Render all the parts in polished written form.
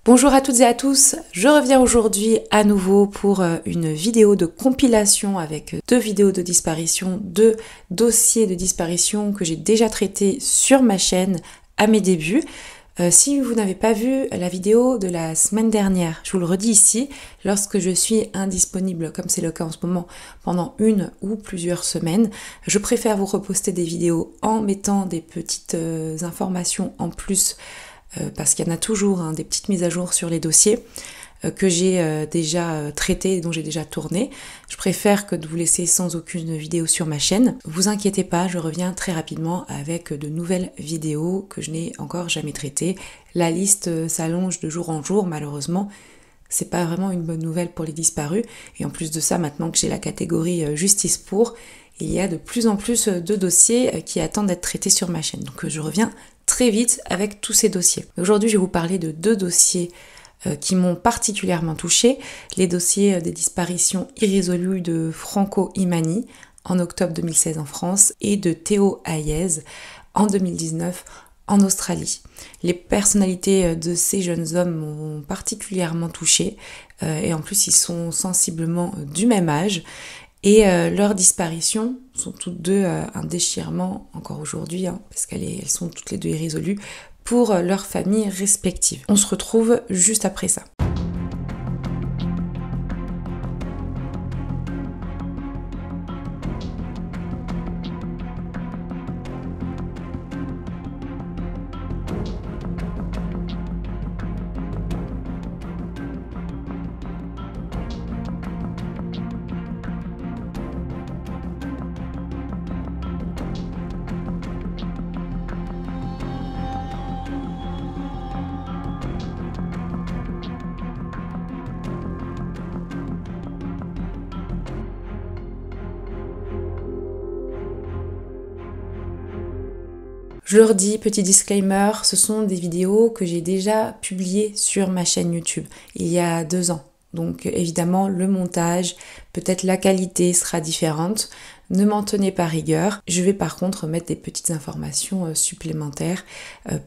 Bonjour à toutes et à tous, je reviens aujourd'hui à nouveau pour une vidéo de compilation avec 2 vidéos de disparition, 2 dossiers de disparition que j'ai déjà traités sur ma chaîne à mes débuts. Si vous n'avez pas vu la vidéo de la semaine dernière, je vous le redis ici, lorsque je suis indisponible, comme c'est le cas en ce moment, pendant une ou plusieurs semaines, je préfère vous reposter des vidéos en mettant des petites informations en plus parce qu'il y en a toujours des petites mises à jour sur les dossiers que j'ai déjà traités et dont j'ai déjà tourné. Je préfère que de vous laisser sans aucune vidéo sur ma chaîne. Vous inquiétez pas, je reviens très rapidement avec de nouvelles vidéos que je n'ai encore jamais traitées. La liste s'allonge de jour en jour, malheureusement. C'est pas vraiment une bonne nouvelle pour les disparus. Et en plus de ça, maintenant que j'ai la catégorie justice pour, il y a de plus en plus de dossiers qui attendent d'être traités sur ma chaîne. Donc je reviens très vite avec tous ces dossiers. Aujourd'hui, je vais vous parler de 2 dossiers qui m'ont particulièrement touchée. Les dossiers des disparitions irrésolues de Franco Imani en octobre 2016 en France et de Théo Hayez en 2019 en Australie. Les personnalités de ces jeunes hommes m'ont particulièrement touchée et en plus ils sont sensiblement du même âge. Et leurs disparitions sont toutes deux un déchirement encore aujourd'hui, parce qu'elles sont toutes les deux irrésolues pour leurs familles respectives. On se retrouve juste après ça. Je leur dis, petit disclaimer, ce sont des vidéos que j'ai déjà publiées sur ma chaîne YouTube il y a 2 ans. Donc évidemment, le montage, peut-être la qualité sera différente. Ne m'en tenez pas rigueur. Je vais par contre mettre des petites informations supplémentaires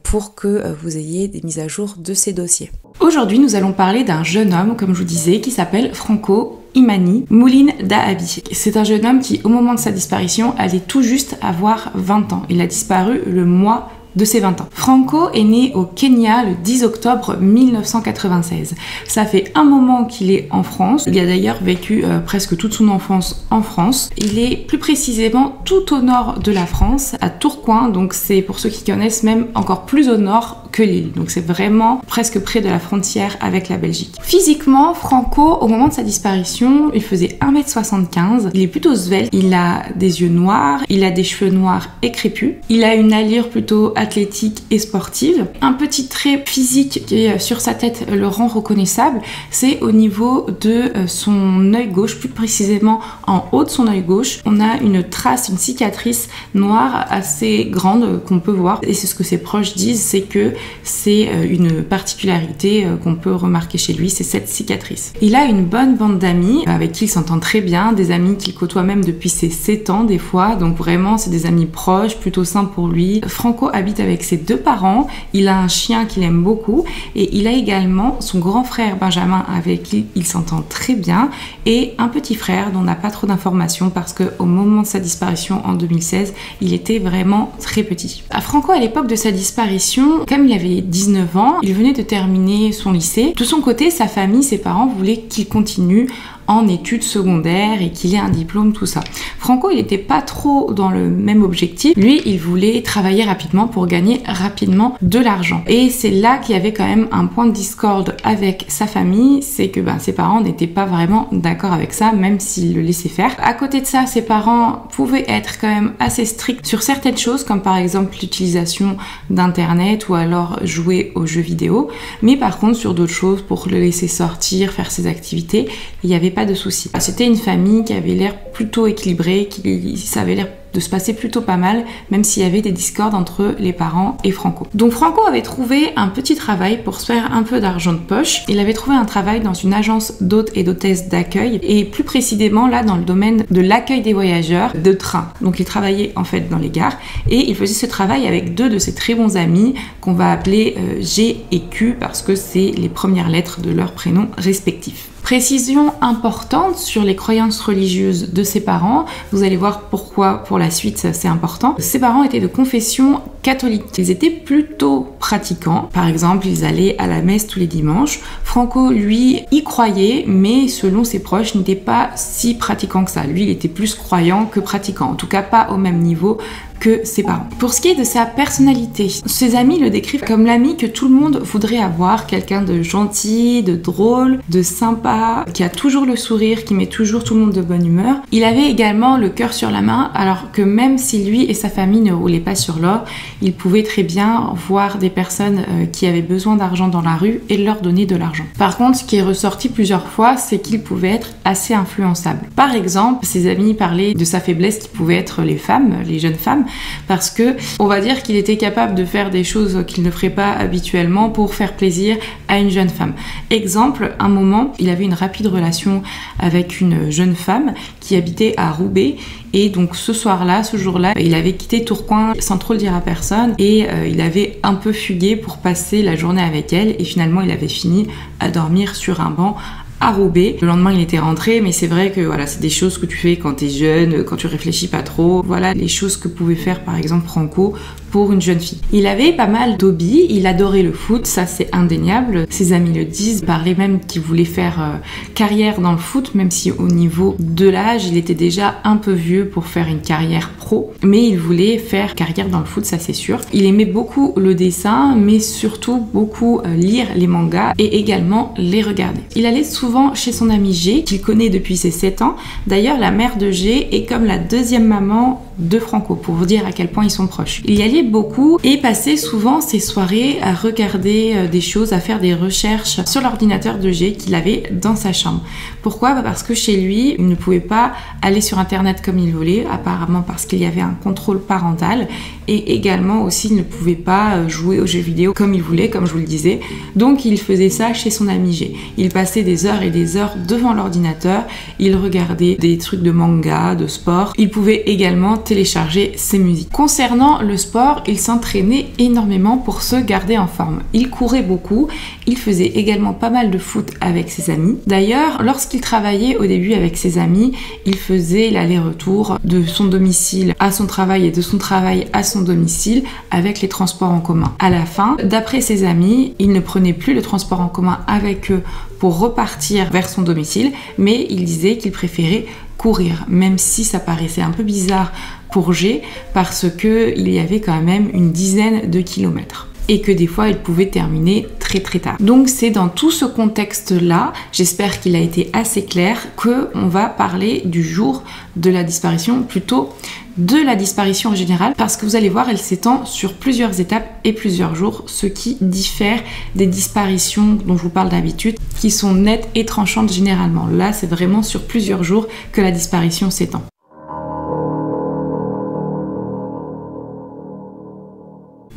pour que vous ayez des mises à jour de ces dossiers. Aujourd'hui, nous allons parler d'un jeune homme, comme je vous disais, qui s'appelle Franco Imani Mouline Dahabi. C'est un jeune homme qui, au moment de sa disparition, allait tout juste avoir 20 ans. Il a disparu le mois de ses 20 ans. Franco est né au Kenya le 10 octobre 1996. Ça fait un moment qu'il est en France. Il a d'ailleurs vécu presque toute son enfance en France. Il est plus précisément tout au nord de la France, à Tourcoing, donc c'est pour ceux qui connaissent même encore plus au nord que Lille. Donc c'est vraiment presque près de la frontière avec la Belgique. Physiquement, Franco, au moment de sa disparition, il faisait 1m75. Il est plutôt svelte. Il a des yeux noirs. Il a des cheveux noirs et crépus. Il a une allure plutôt athlétique et sportive. Un petit trait physique qui est sur sa tête le rend reconnaissable, c'est au niveau de son œil gauche, plus précisément en haut de son œil gauche. On a une trace, une cicatrice noire assez grande qu'on peut voir. Et c'est ce que ses proches disent, c'est que c'est une particularité qu'on peut remarquer chez lui, c'est cette cicatrice. Il a une bonne bande d'amis avec qui il s'entend très bien, des amis qu'il côtoie même depuis ses 7 ans des fois, donc vraiment c'est des amis proches, plutôt sains pour lui. Franco habite avec ses 2 parents, il a un chien qu'il aime beaucoup et il a également son grand frère Benjamin avec qui il s'entend très bien et un petit frère dont on n'a pas trop d'informations parce qu'au moment de sa disparition en 2016, il était vraiment très petit. Franco, à l'époque de sa disparition, comme il avait 19 ans, il venait de terminer son lycée. De son côté, sa famille, ses parents voulaient qu'il continue en études secondaires et qu'il ait un diplôme, tout ça. Franco, il n'était pas trop dans le même objectif. Lui, il voulait travailler rapidement pour gagner rapidement de l'argent. Et c'est là qu'il y avait quand même un point de discorde avec sa famille, c'est que ses parents n'étaient pas vraiment d'accord avec ça, même s'ils le laissaient faire. À côté de ça, ses parents pouvaient être quand même assez stricts sur certaines choses, comme par exemple l'utilisation d'internet ou alors jouer aux jeux vidéo. Mais par contre, sur d'autres choses, pour le laisser sortir, faire ses activités, il y avait pas de soucis. C'était une famille qui avait l'air plutôt équilibrée, ça avait l'air de se passer plutôt pas mal, même s'il y avait des discordes entre les parents et Franco. Donc Franco avait trouvé un petit travail pour se faire un peu d'argent de poche. Il avait trouvé un travail dans une agence d'hôtes et d'hôtesses d'accueil, et plus précisément là dans le domaine de l'accueil des voyageurs de train. Donc il travaillait en fait dans les gares, et il faisait ce travail avec deux de ses très bons amis qu'on va appeler G et Q parce que c'est les premières lettres de leurs prénoms respectifs. Précision importante sur les croyances religieuses de ses parents, vous allez voir pourquoi pour la suite c'est important. Ses parents étaient de confession catholique. Ils étaient plutôt pratiquants, par exemple ils allaient à la messe tous les dimanches. Franco lui y croyait, mais selon ses proches n'était pas si pratiquant que ça. Lui il était plus croyant que pratiquant, en tout cas pas au même niveau que ses parents. Pour ce qui est de sa personnalité, ses amis le décrivent comme l'ami que tout le monde voudrait avoir, quelqu'un de gentil, de drôle, de sympa, qui a toujours le sourire, qui met toujours tout le monde de bonne humeur. Il avait également le cœur sur la main, alors que même si lui et sa famille ne roulaient pas sur l'or, il pouvait très bien voir des personnes qui avaient besoin d'argent dans la rue et leur donner de l'argent. Par contre, ce qui est ressorti plusieurs fois, c'est qu'il pouvait être assez influençable. Par exemple, ses amis parlaient de sa faiblesse qui pouvait être les femmes, les jeunes femmes, parce que on va dire qu'il était capable de faire des choses qu'il ne ferait pas habituellement pour faire plaisir à une jeune femme. Exemple, un moment, il avait une rapide relation avec une jeune femme qui habitait à Roubaix, et donc ce soir-là, ce jour-là, il avait quitté Tourcoing sans trop le dire à personne, et il avait un peu fugué pour passer la journée avec elle, et finalement il avait fini à dormir sur un banc à Roubaix. Le lendemain il était rentré, mais c'est vrai que voilà, c'est des choses que tu fais quand t'es jeune, quand tu réfléchis pas trop. Voilà les choses que pouvait faire par exemple Franco pour une jeune fille. Il avait pas mal d'hobbies, il adorait le foot, ça c'est indéniable. Ses amis le disent, il parlait même qu'il voulait faire carrière dans le foot, même si au niveau de l'âge, il était déjà un peu vieux pour faire une carrière pro, mais il voulait faire carrière dans le foot, ça c'est sûr. Il aimait beaucoup le dessin, mais surtout beaucoup lire les mangas et également les regarder. Il allait souvent chez son ami G, qu'il connaît depuis ses 7 ans. D'ailleurs, la mère de G est comme la deuxième maman de Franco, pour vous dire à quel point ils sont proches. Il y allait beaucoup et passait souvent ses soirées à regarder des choses, à faire des recherches sur l'ordinateur de G qu'il avait dans sa chambre. Pourquoi ? Parce que chez lui, il ne pouvait pas aller sur internet comme il voulait, apparemment parce qu'il y avait un contrôle parental, et également aussi il ne pouvait pas jouer aux jeux vidéo comme il voulait, comme je vous le disais. Donc il faisait ça chez son ami G. Il passait des heures et des heures devant l'ordinateur, il regardait des trucs de manga, de sport. Il pouvait également télécharger ses musiques. Concernant le sport, il s'entraînait énormément pour se garder en forme. Il courait beaucoup, il faisait également pas mal de foot avec ses amis. D'ailleurs, lorsqu'il travaillait au début avec ses amis, il faisait l'aller-retour de son domicile à son travail et de son travail à son domicile avec les transports en commun. À la fin, d'après ses amis, il ne prenait plus le transport en commun avec eux pour repartir vers son domicile, mais il disait qu'il préférait courir, même si ça paraissait un peu bizarre pour G, parce qu'il y avait quand même une dizaine de kilomètres et que des fois il pouvait terminer très très tard. Donc c'est dans tout ce contexte-là, j'espère qu'il a été assez clair, qu'on va parler du jour de la disparition, plutôt de la disparition en général, parce que vous allez voir, elle s'étend sur plusieurs étapes et plusieurs jours, ce qui diffère des disparitions dont je vous parle d'habitude, qui sont nettes et tranchantes généralement. Là, c'est vraiment sur plusieurs jours que la disparition s'étend.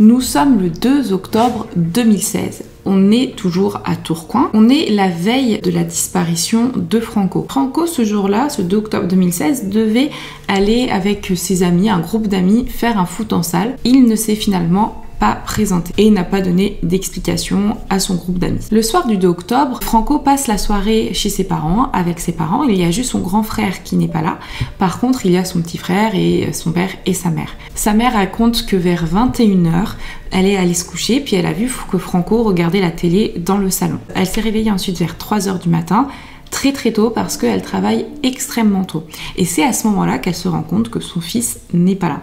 Nous sommes le 2 octobre 2016. On est toujours à Tourcoing. On est la veille de la disparition de Franco. Franco, ce jour-là, ce 2 octobre 2016, devait aller avec ses amis, un groupe d'amis, faire un foot en salle. Il ne s'est finalement pas présenté et n'a pas donné d'explication à son groupe d'amis. Le soir du 2 octobre, Franco passe la soirée chez ses parents, avec ses parents. Il y a juste son grand frère qui n'est pas là. Par contre, il y a son petit frère et son père et sa mère. Sa mère raconte que vers 21h, elle est allée se coucher, puis elle a vu que Franco regardait la télé dans le salon. Elle s'est réveillée ensuite vers 3h du matin, très très tôt, parce qu'elle travaille extrêmement tôt. Et c'est à ce moment-là qu'elle se rend compte que son fils n'est pas là.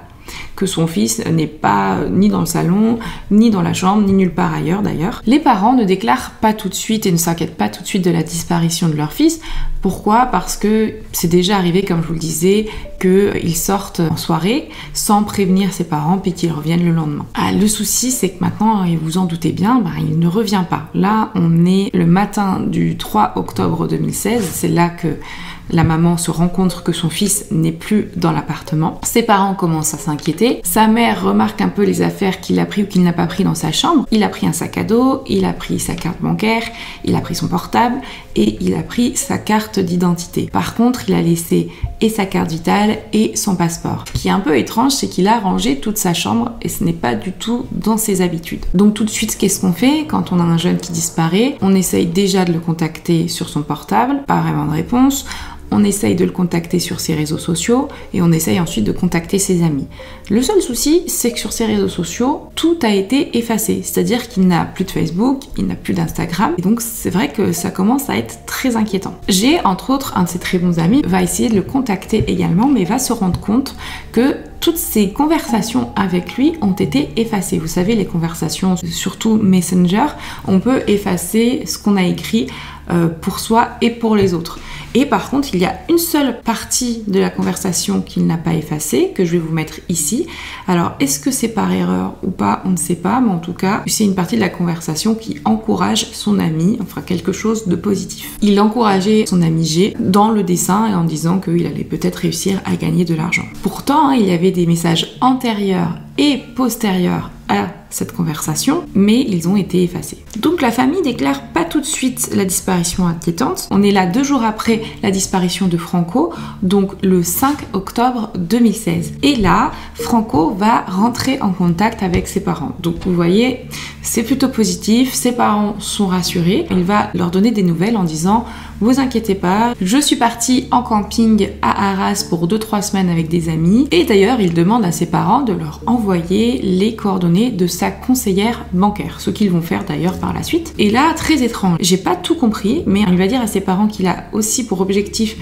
Que son fils n'est pas ni dans le salon, ni dans la chambre, ni nulle part ailleurs d'ailleurs. Les parents ne déclarent pas tout de suite et ne s'inquiètent pas tout de suite de la disparition de leur fils. Pourquoi? Parce que c'est déjà arrivé, comme je vous le disais, qu'ils sortent en soirée sans prévenir ses parents puis qu'ils reviennent le lendemain. Le souci, c'est que maintenant, et vous en doutez bien, il ne revient pas. Là, on est le matin du 3 octobre 2016, c'est là que la maman se rend compte que son fils n'est plus dans l'appartement. Ses parents commencent à s'inquiéter. Sa mère remarque un peu les affaires qu'il a pris ou qu'il n'a pas pris dans sa chambre. Il a pris un sac à dos, il a pris sa carte bancaire, il a pris son portable et il a pris sa carte d'identité. Par contre, il a laissé et sa carte vitale et son passeport. Ce qui est un peu étrange, c'est qu'il a rangé toute sa chambre et ce n'est pas du tout dans ses habitudes. Donc tout de suite, qu'est-ce qu'on fait quand on a un jeune qui disparaît? On essaye déjà de le contacter sur son portable, pas vraiment de réponse. On essaye de le contacter sur ses réseaux sociaux et on essaye ensuite de contacter ses amis. Le seul souci, c'est que sur ses réseaux sociaux, tout a été effacé. C'est-à-dire qu'il n'a plus de Facebook, il n'a plus d'Instagram. Et donc, c'est vrai que ça commence à être très inquiétant. J'ai, entre autres, un de ses très bons amis va essayer de le contacter également, mais va se rendre compte que toutes ces conversations avec lui ont été effacées. Vous savez, les conversations, surtout Messenger, on peut effacer ce qu'on a écrit pour soi et pour les autres. Et par contre, il y a une seule partie de la conversation qu'il n'a pas effacée, que je vais vous mettre ici. Alors, est-ce que c'est par erreur ou pas? On ne sait pas, mais en tout cas, c'est une partie de la conversation qui encourage son ami, enfin quelque chose de positif. Il encourageait son ami G dans le dessin et en disant qu'il allait peut-être réussir à gagner de l'argent. Pourtant, il y avait des messages antérieurs et postérieurs à cette conversation, mais ils ont été effacés. Donc la famille déclare pas tout de suite la disparition inquiétante. On est là 2 jours après la disparition de Franco, donc le 5 octobre 2016. Et là, Franco va rentrer en contact avec ses parents. Donc vous voyez, c'est plutôt positif, ses parents sont rassurés. Il va leur donner des nouvelles en disant: vous inquiétez pas, je suis partie en camping à Arras pour 2-3 semaines avec des amis. Et d'ailleurs, il demande à ses parents de leur envoyer les coordonnées de sa conseillère bancaire, ce qu'ils vont faire d'ailleurs par la suite. Et là, très étrange, j'ai pas tout compris, mais il va dire à ses parents qu'il a aussi pour objectif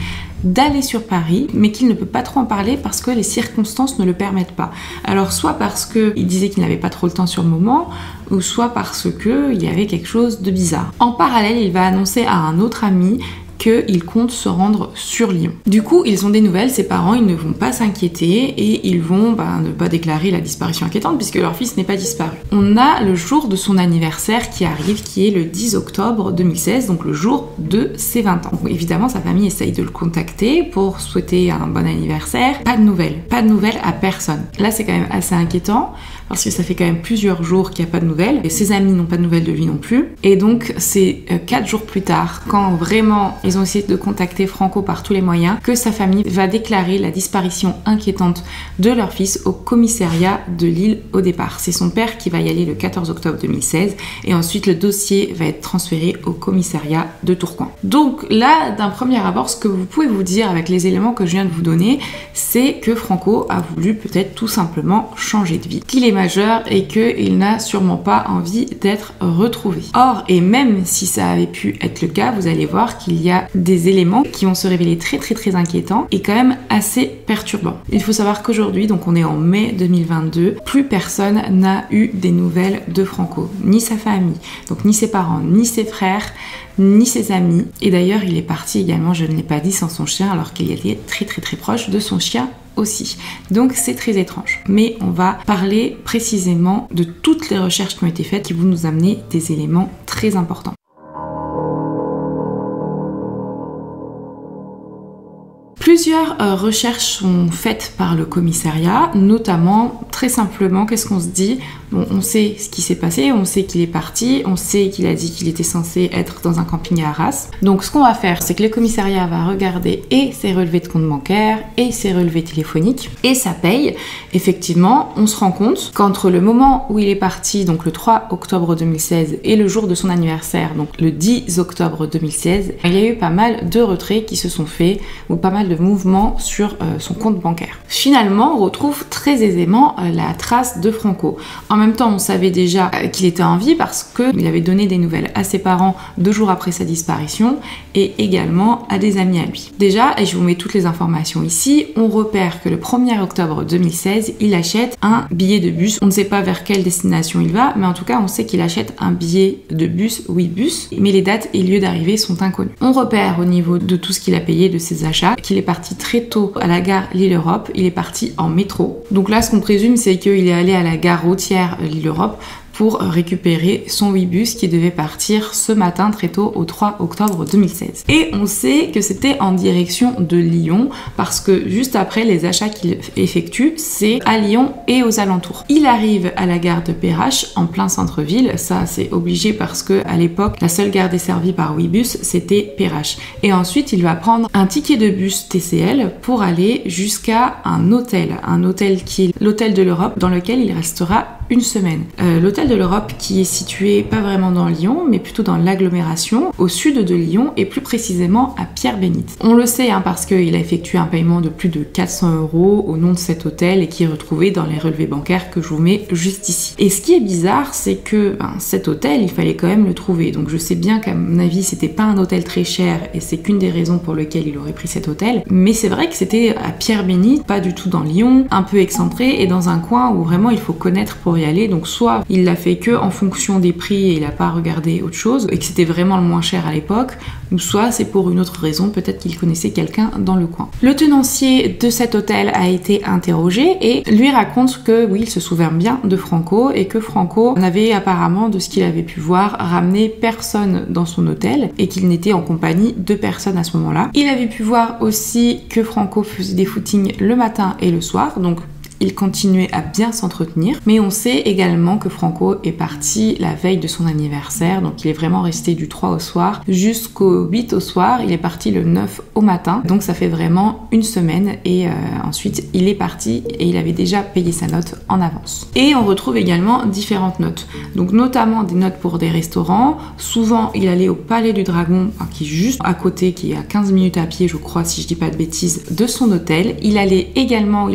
d'aller sur Paris, mais qu'il ne peut pas trop en parler parce que les circonstances ne le permettent pas. Alors soit parce qu'il disait qu'il n'avait pas trop le temps sur le moment, ou soit parce qu'il y avait quelque chose de bizarre. En parallèle, il va annoncer à un autre ami qu'il compte se rendre sur Lyon. Du coup, ils ont des nouvelles, ses parents, ils ne vont pas s'inquiéter et ils vont ne pas déclarer la disparition inquiétante puisque leur fils n'est pas disparu. On a le jour de son anniversaire qui arrive, qui est le 10 octobre 2016, donc le jour de ses 20 ans. Donc, évidemment, sa famille essaye de le contacter pour souhaiter un bon anniversaire. Pas de nouvelles à personne. Là, c'est quand même assez inquiétant parce que ça fait quand même plusieurs jours qu'il n'y a pas de nouvelles et ses amis n'ont pas de nouvelles de lui non plus. Et donc, c'est 4 jours plus tard, quand vraiment ils ont essayé de contacter Franco par tous les moyens, que sa famille va déclarer la disparition inquiétante de leur fils au commissariat de Lille au départ. C'est son père qui va y aller le 14 octobre 2016 et ensuite le dossier va être transféré au commissariat de Tourcoing. Donc là, d'un premier abord, ce que vous pouvez vous dire avec les éléments que je viens de vous donner, c'est que Franco a voulu peut-être tout simplement changer de vie, qu'il est majeur et qu'il n'a sûrement pas envie d'être retrouvé. Or, et même si ça avait pu être le cas, vous allez voir qu'il y a des éléments qui vont se révéler très inquiétants et quand même assez perturbants. Il faut savoir qu'aujourd'hui, donc on est en mai 2022, plus personne n'a eu des nouvelles de Franco, ni sa famille, donc ni ses parents, ni ses frères, ni ses amis. Et d'ailleurs, il est parti également, je ne l'ai pas dit, sans son chien, alors qu'il était très proche de son chien aussi. Donc c'est très étrange. Mais on va parler précisément de toutes les recherches qui ont été faites qui vont nous amener des éléments très importants. Plusieurs recherches sont faites par le commissariat, notamment, très simplement, qu'est-ce qu'on se dit? Bon, on sait ce qui s'est passé, on sait qu'il est parti, on sait qu'il a dit qu'il était censé être dans un camping à Arras. Donc ce qu'on va faire, c'est que le commissariat va regarder et ses relevés de compte bancaire et ses relevés téléphoniques et sa paye. Effectivement, on se rend compte qu'entre le moment où il est parti, donc le 3 octobre 2016, et le jour de son anniversaire, donc le 10 octobre 2016, il y a eu pas mal de retraits qui se sont faits, ou pas mal de de mouvement sur son compte bancaire. Finalement, on retrouve très aisément la trace de Franco. En même temps, on savait déjà qu'il était en vie parce qu'il avait donné des nouvelles à ses parents 2 jours après sa disparition et également à des amis à lui. Déjà, et je vous mets toutes les informations ici, on repère que le 1er octobre 2016, il achète un billet de bus. On ne sait pas vers quelle destination il va, mais en tout cas, on sait qu'il achète un billet de bus, Ouibus, mais les dates et lieux d'arrivée sont inconnus. On repère au niveau de tout ce qu'il a payé de ses achats qu'il est parti très tôt à la gare Lille-Europe, il est parti en métro. Donc là, ce qu'on présume, c'est qu'il est allé à la gare routière Lille-Europe pour récupérer son Ouibus qui devait partir ce matin très tôt au 3 octobre 2016. Et on sait que c'était en direction de Lyon parce que juste après les achats qu'il effectue, c'est à Lyon et aux alentours. Il arrive à la gare de Perrache en plein centre-ville, ça c'est obligé parce que à l'époque la seule gare desservie par Ouibus c'était Perrache. Et ensuite il va prendre un ticket de bus TCL pour aller jusqu'à un hôtel qui est l'hôtel de l'Europe dans lequel il restera une semaine. L'hôtel de l'Europe qui est situé pas vraiment dans Lyon mais plutôt dans l'agglomération au sud de Lyon et plus précisément à Pierre-Bénite. On le sait parce qu'il a effectué un paiement de plus de 400 € au nom de cet hôtel et qui est retrouvé dans les relevés bancaires que je vous mets juste ici. Et ce qui est bizarre c'est que cet hôtel il fallait quand même le trouver, donc je sais bien qu'à mon avis c'était pas un hôtel très cher et c'est qu'une des raisons pour lesquelles il aurait pris cet hôtel, mais c'est vrai que c'était à Pierre-Bénite, pas du tout dans Lyon, un peu excentré et dans un coin où vraiment il faut connaître pour y aller. Donc soit il l'a fait que en fonction des prix et il n'a pas regardé autre chose et que c'était vraiment le moins cher à l'époque, ou soit c'est pour une autre raison, peut-être qu'il connaissait quelqu'un dans le coin. Le tenancier de cet hôtel a été interrogé et lui raconte que oui, il se souvient bien de Franco et que Franco n'avait apparemment, de ce qu'il avait pu voir, ramené personne dans son hôtel et qu'il n'était en compagnie de personne à ce moment-là. Il avait pu voir aussi que Franco faisait des footings le matin et le soir, donc il continuait à bien s'entretenir, mais on sait également que Franco est parti la veille de son anniversaire, donc il est vraiment resté du 3 au soir jusqu'au 8 au soir, il est parti le 9 au matin, donc ça fait vraiment une semaine et ensuite il est parti et il avait déjà payé sa note en avance. Et on retrouve également différentes notes, donc notamment des notes pour des restaurants, souvent il allait au Palais du Dragon, qui est juste à côté, qui est à 15 minutes à pied je crois si je dis pas de bêtises, de son hôtel, il avait également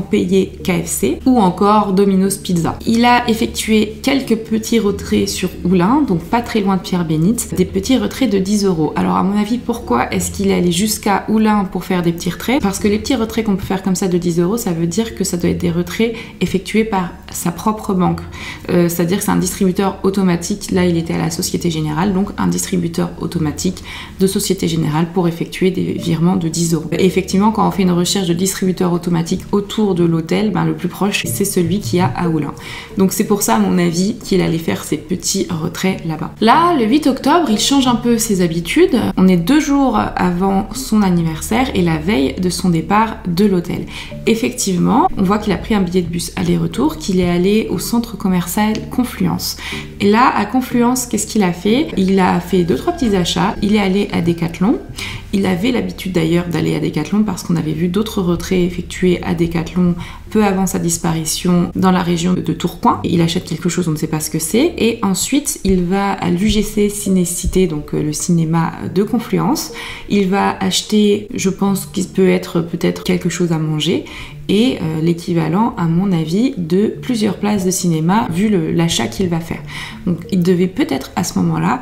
payé KFC ou encore Domino's Pizza. Il a effectué quelques petits retraits sur Oulin, donc pas très loin de Pierre-Bénite, des petits retraits de 10 €. Alors à mon avis, pourquoi est-ce qu'il est allé jusqu'à Oulin pour faire des petits retraits? Parce que les petits retraits qu'on peut faire comme ça de 10 €, ça veut dire que ça doit être des retraits effectués par sa propre banque. C'est-à-dire que c'est un distributeur automatique, là il était à la Société Générale, donc un distributeur automatique de Société Générale pour effectuer des virements de 10 €. Et effectivement, quand on fait une recherche de distributeur automatique autour de l'hôtel, le plus proche c'est celui qui a à Oulin. Donc c'est pour ça à mon avis qu'il allait faire ses petits retraits là-bas. Là, le 8 octobre, il change un peu ses habitudes. On est 2 jours avant son anniversaire et la veille de son départ de l'hôtel. Effectivement, on voit qu'il a pris un billet de bus aller-retour, qu'il est allé au centre commercial Confluence. Et là, à Confluence, qu'est-ce qu'il a fait? Il a fait 2-3 petits achats, il est allé à Decathlon. Il avait l'habitude d'ailleurs d'aller à Decathlon parce qu'on avait vu d'autres retraits effectués à Decathlon peu avant sa disparition dans la région de Tourcoing. Il achète quelque chose, on ne sait pas ce que c'est, et ensuite il va à l'UGC Ciné-Cité, donc le cinéma de Confluence. Il va acheter, je pense qu'il peut être peut-être quelque chose à manger, et l'équivalent à mon avis de plusieurs places de cinéma vu l'achat qu'il va faire. Donc il devait peut-être à ce moment-là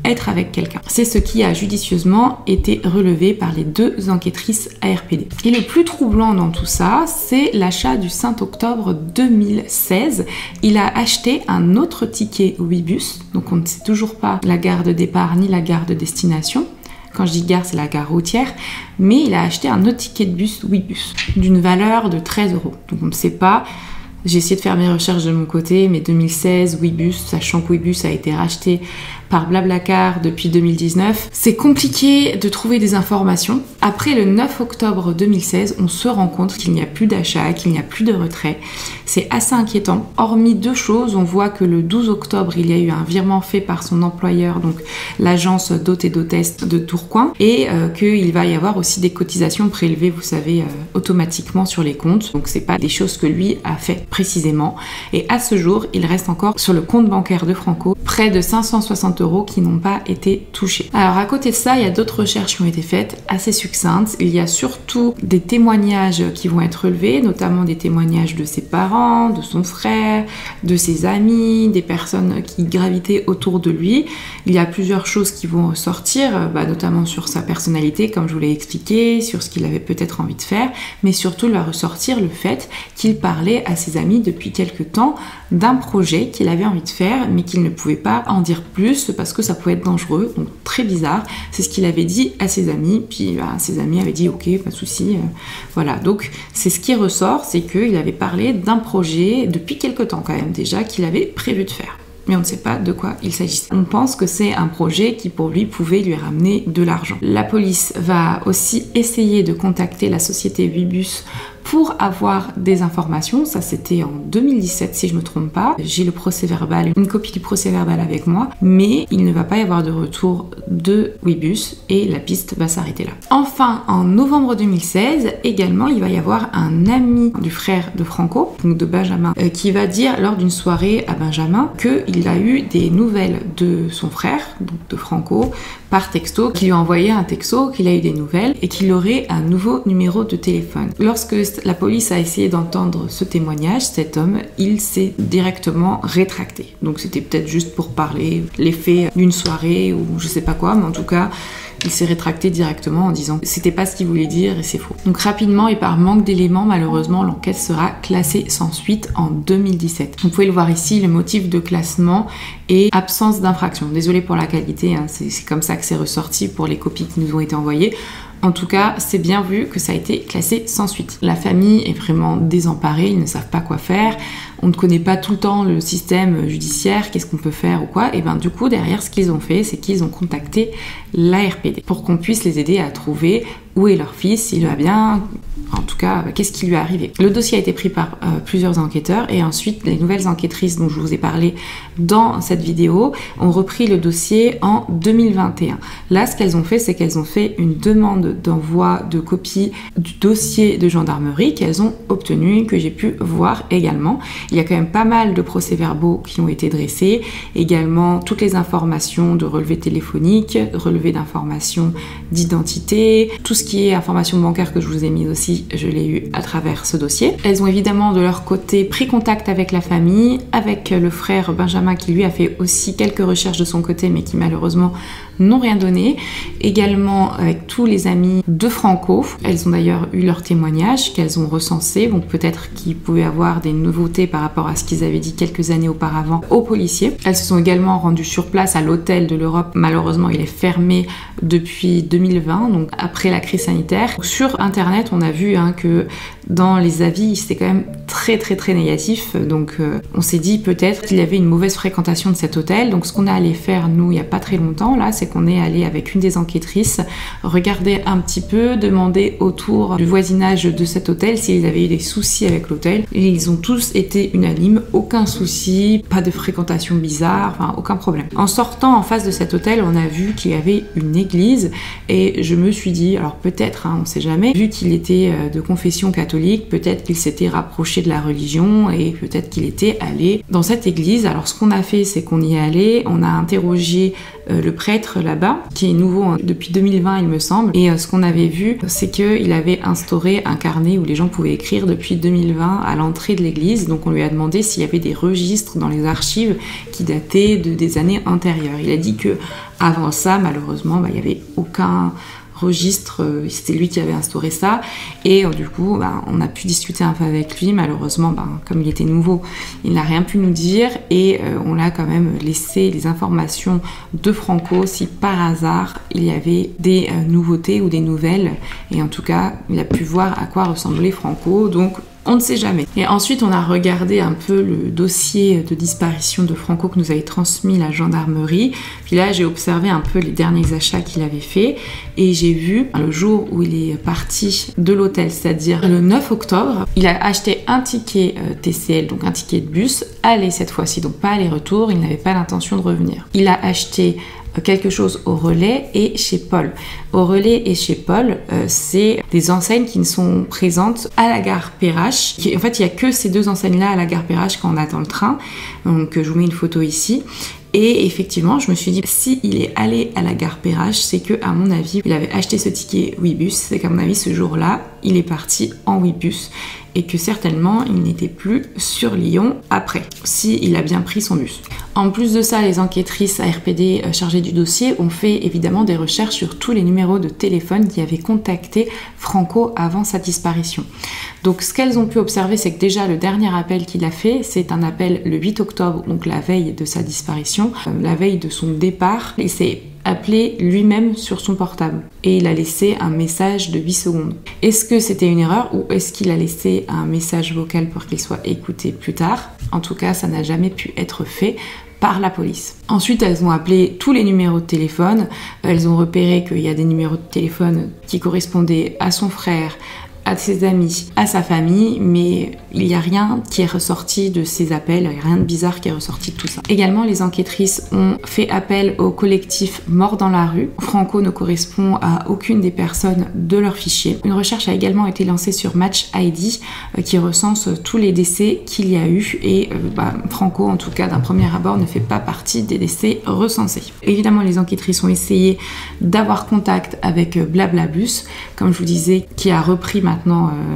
être avec quelqu'un. C'est ce qui a judicieusement été relevé par les 2 enquêtrices ARPD. Et le plus troublant dans tout ça, c'est l'achat du 5 octobre 2016. Il a acheté un autre ticket Ouibus, donc on ne sait toujours pas la gare de départ ni la gare de destination. Quand je dis gare, c'est la gare routière, mais il a acheté un autre ticket de bus Ouibus d'une valeur de 13 €. Donc on ne sait pas. J'ai essayé de faire mes recherches de mon côté, mais 2016, Ouibus, sachant que Ouibus a été racheté par Blablacar depuis 2019, c'est compliqué de trouver des informations. Après le 9 octobre 2016, on se rend compte qu'il n'y a plus d'achat, qu'il n'y a plus de retrait. C'est assez inquiétant. Hormis 2 choses, on voit que le 12 octobre, il y a eu un virement fait par son employeur, donc l'agence d'hôtes et d'hôtesses de Tourcoing, et qu'il va y avoir aussi des cotisations prélevées, vous savez, automatiquement sur les comptes. Donc c'est pas des choses que lui a fait précisément. Et à ce jour, il reste encore sur le compte bancaire de Franco près de 560 € qui n'ont pas été touchés. Alors à côté de ça, il y a d'autres recherches qui ont été faites assez succinctes. Il y a surtout des témoignages qui vont être relevés, notamment des témoignages de ses parents, de son frère, de ses amis, des personnes qui gravitaient autour de lui. Il y a plusieurs choses qui vont ressortir, notamment sur sa personnalité, comme je vous l'ai expliqué, sur ce qu'il avait peut-être envie de faire, mais surtout il va ressortir le fait qu'il parlait à ses amis depuis quelque temps d'un projet qu'il avait envie de faire, mais qu'il ne pouvait pas en dire plus parce que ça pouvait être dangereux, donc très bizarre. C'est ce qu'il avait dit à ses amis, puis ses amis avaient dit ok, pas de souci, voilà. Donc c'est ce qui ressort, c'est qu'il avait parlé d'un projet depuis quelque temps quand même déjà qu'il avait prévu de faire. Mais on ne sait pas de quoi il s'agit. On pense que c'est un projet qui pour lui pouvait lui ramener de l'argent. La police va aussi essayer de contacter la société Ouibus pour avoir des informations. Ça c'était en 2017 si je me trompe pas. J'ai le procès verbal, une copie du procès verbal avec moi, mais il ne va pas y avoir de retour de Ouibus et la piste va s'arrêter là. Enfin, en novembre 2016, également, il va y avoir un ami du frère de Franco, donc de Benjamin, qui va dire lors d'une soirée à Benjamin qu'il a eu des nouvelles de son frère, donc de Franco, par texto, qu'il lui a envoyé un texto, qu'il a eu des nouvelles et qu'il aurait un nouveau numéro de téléphone. Lorsque la police a essayé d'entendre ce témoignage, cet homme, il s'est directement rétracté. Donc c'était peut-être juste pour parler l'effet d'une soirée ou je sais pas quoi, mais en tout cas, il s'est rétracté directement en disant que c'était pas ce qu'il voulait dire et c'est faux. Donc rapidement et par manque d'éléments, malheureusement, l'enquête sera classée sans suite en 2017. Vous pouvez le voir ici, le motif de classement est absence d'infraction. Désolée pour la qualité, hein, c'est comme ça que c'est ressorti pour les copies qui nous ont été envoyées. En tout cas, c'est bien vu que ça a été classé sans suite. La famille est vraiment désemparée, ils ne savent pas quoi faire. On ne connaît pas tout le temps le système judiciaire, qu'est-ce qu'on peut faire ou quoi. Et bien du coup, derrière, ce qu'ils ont fait, c'est qu'ils ont contacté l'ARPD pour qu'on puisse les aider à trouver où est leur fils, s'il va bien, en tout cas, qu'est-ce qui lui est arrivé. Le dossier a été pris par plusieurs enquêteurs et ensuite, les nouvelles enquêtrices dont je vous ai parlé dans cette vidéo ont repris le dossier en 2021. Là, ce qu'elles ont fait, c'est qu'elles ont fait une demande d'envoi de copie du dossier de gendarmerie qu'elles ont obtenu, que j'ai pu voir également. Il y a quand même pas mal de procès-verbaux qui ont été dressés, également toutes les informations de relevés téléphoniques, relevés d'informations d'identité, tout ce qui est informations bancaires que je vous ai mis aussi, je l'ai eu à travers ce dossier. Elles ont évidemment de leur côté pris contact avec la famille, avec le frère Benjamin qui lui a fait aussi quelques recherches de son côté mais qui malheureusement n'ont rien donné. Également avec tous les amis de Franco. Elles ont d'ailleurs eu leur témoignage qu'elles ont recensé, donc peut-être qu'il pouvait avoir des nouveautés par rapport à ce qu'ils avaient dit quelques années auparavant aux policiers. Elles se sont également rendues sur place à l'hôtel de l'Europe. Malheureusement, il est fermé depuis 2020, donc après la crise sanitaire. Sur internet, on a vu que dans les avis, c'était quand même très négatif. Donc on s'est dit peut-être qu'il y avait une mauvaise fréquentation de cet hôtel. Donc ce qu'on est allé faire, nous, il n'y a pas très longtemps, là, c'est qu'on est allé avec une des enquêtrices regarder un petit peu, demander autour du voisinage de cet hôtel s'ils avaient eu des soucis avec l'hôtel. Et ils ont tous été unanimes, aucun souci, pas de fréquentation bizarre, enfin aucun problème. En sortant en face de cet hôtel, on a vu qu'il y avait une église et je me suis dit, alors peut-être, on sait jamais, vu qu'il était de confession catholique, peut-être qu'il s'était rapproché de la religion et peut-être qu'il était allé dans cette église. Alors ce qu'on a fait, c'est qu'on y est allé, on a interrogé le prêtre là-bas, qui est nouveau depuis 2020 il me semble, et ce qu'on avait vu, c'est qu'il avait instauré un carnet où les gens pouvaient écrire depuis 2020 à l'entrée de l'église. Donc on lui a demandé s'il y avait des registres dans les archives qui dataient des années antérieures. Il a dit que avant ça, malheureusement, il n'y avait aucun registre, c'était lui qui avait instauré ça, et du coup on a pu discuter un peu avec lui. Malheureusement, comme il était nouveau, il n'a rien pu nous dire, et on l'a quand même laissé les informations de Franco si par hasard il y avait des nouveautés ou des nouvelles, et en tout cas il a pu voir à quoi ressemblait Franco, donc on ne sait jamais. Et ensuite, on a regardé un peu le dossier de disparition de Franco que nous avait transmis la gendarmerie. Puis là, j'ai observé un peu les derniers achats qu'il avait fait. Et j'ai vu, le jour où il est parti de l'hôtel, c'est-à-dire le 9 octobre, il a acheté un ticket TCL, donc un ticket de bus, aller cette fois-ci, donc pas aller-retour. Il n'avait pas l'intention de revenir. Il a acheté quelque chose au Relais et chez Paul. Au Relais et chez Paul, c'est des enseignes qui ne sont présentes à la gare Perrache. En fait, il n'y a que ces deux enseignes-là à la gare Perrache quand on attend le train. Donc, je vous mets une photo ici. Et effectivement, je me suis dit, si il est allé à la gare Perrache, c'est que, à mon avis, il avait acheté ce ticket Ouibus, c'est qu'à mon avis, ce jour-là, il est parti en Ouibus et que certainement, il n'était plus sur Lyon après, si il a bien pris son bus. En plus de ça, les enquêtrices ARPD chargées du dossier ont fait évidemment des recherches sur tous les numéros de téléphone qui avaient contacté Franco avant sa disparition. Donc ce qu'elles ont pu observer, c'est que déjà le dernier appel qu'il a fait, c'est un appel le 8 octobre, donc la veille de sa disparition, la veille de son départ. Il s'est appelé lui-même sur son portable et il a laissé un message de 8 secondes. Est-ce que c'était une erreur ou est-ce qu'il a laissé un message vocal pour qu'il soit écouté plus tard? En tout cas, ça n'a jamais pu être fait par la police. Ensuite, elles ont appelé tous les numéros de téléphone. Elles ont repéré qu'il y a des numéros de téléphone qui correspondaient à son frère, à ses amis, à sa famille, mais il n'y a rien qui est ressorti de ces appels, il n'y a rien de bizarre qui est ressorti de tout ça. Également, les enquêtrices ont fait appel au collectif Mort dans la rue. Franco ne correspond à aucune des personnes de leur fichier. Une recherche a également été lancée sur Match ID qui recense tous les décès qu'il y a eu et Franco, en tout cas d'un premier abord, ne fait pas partie des décès recensés. Évidemment, les enquêtrices ont essayé d'avoir contact avec Blablabus, comme je vous disais, qui a repris maintenant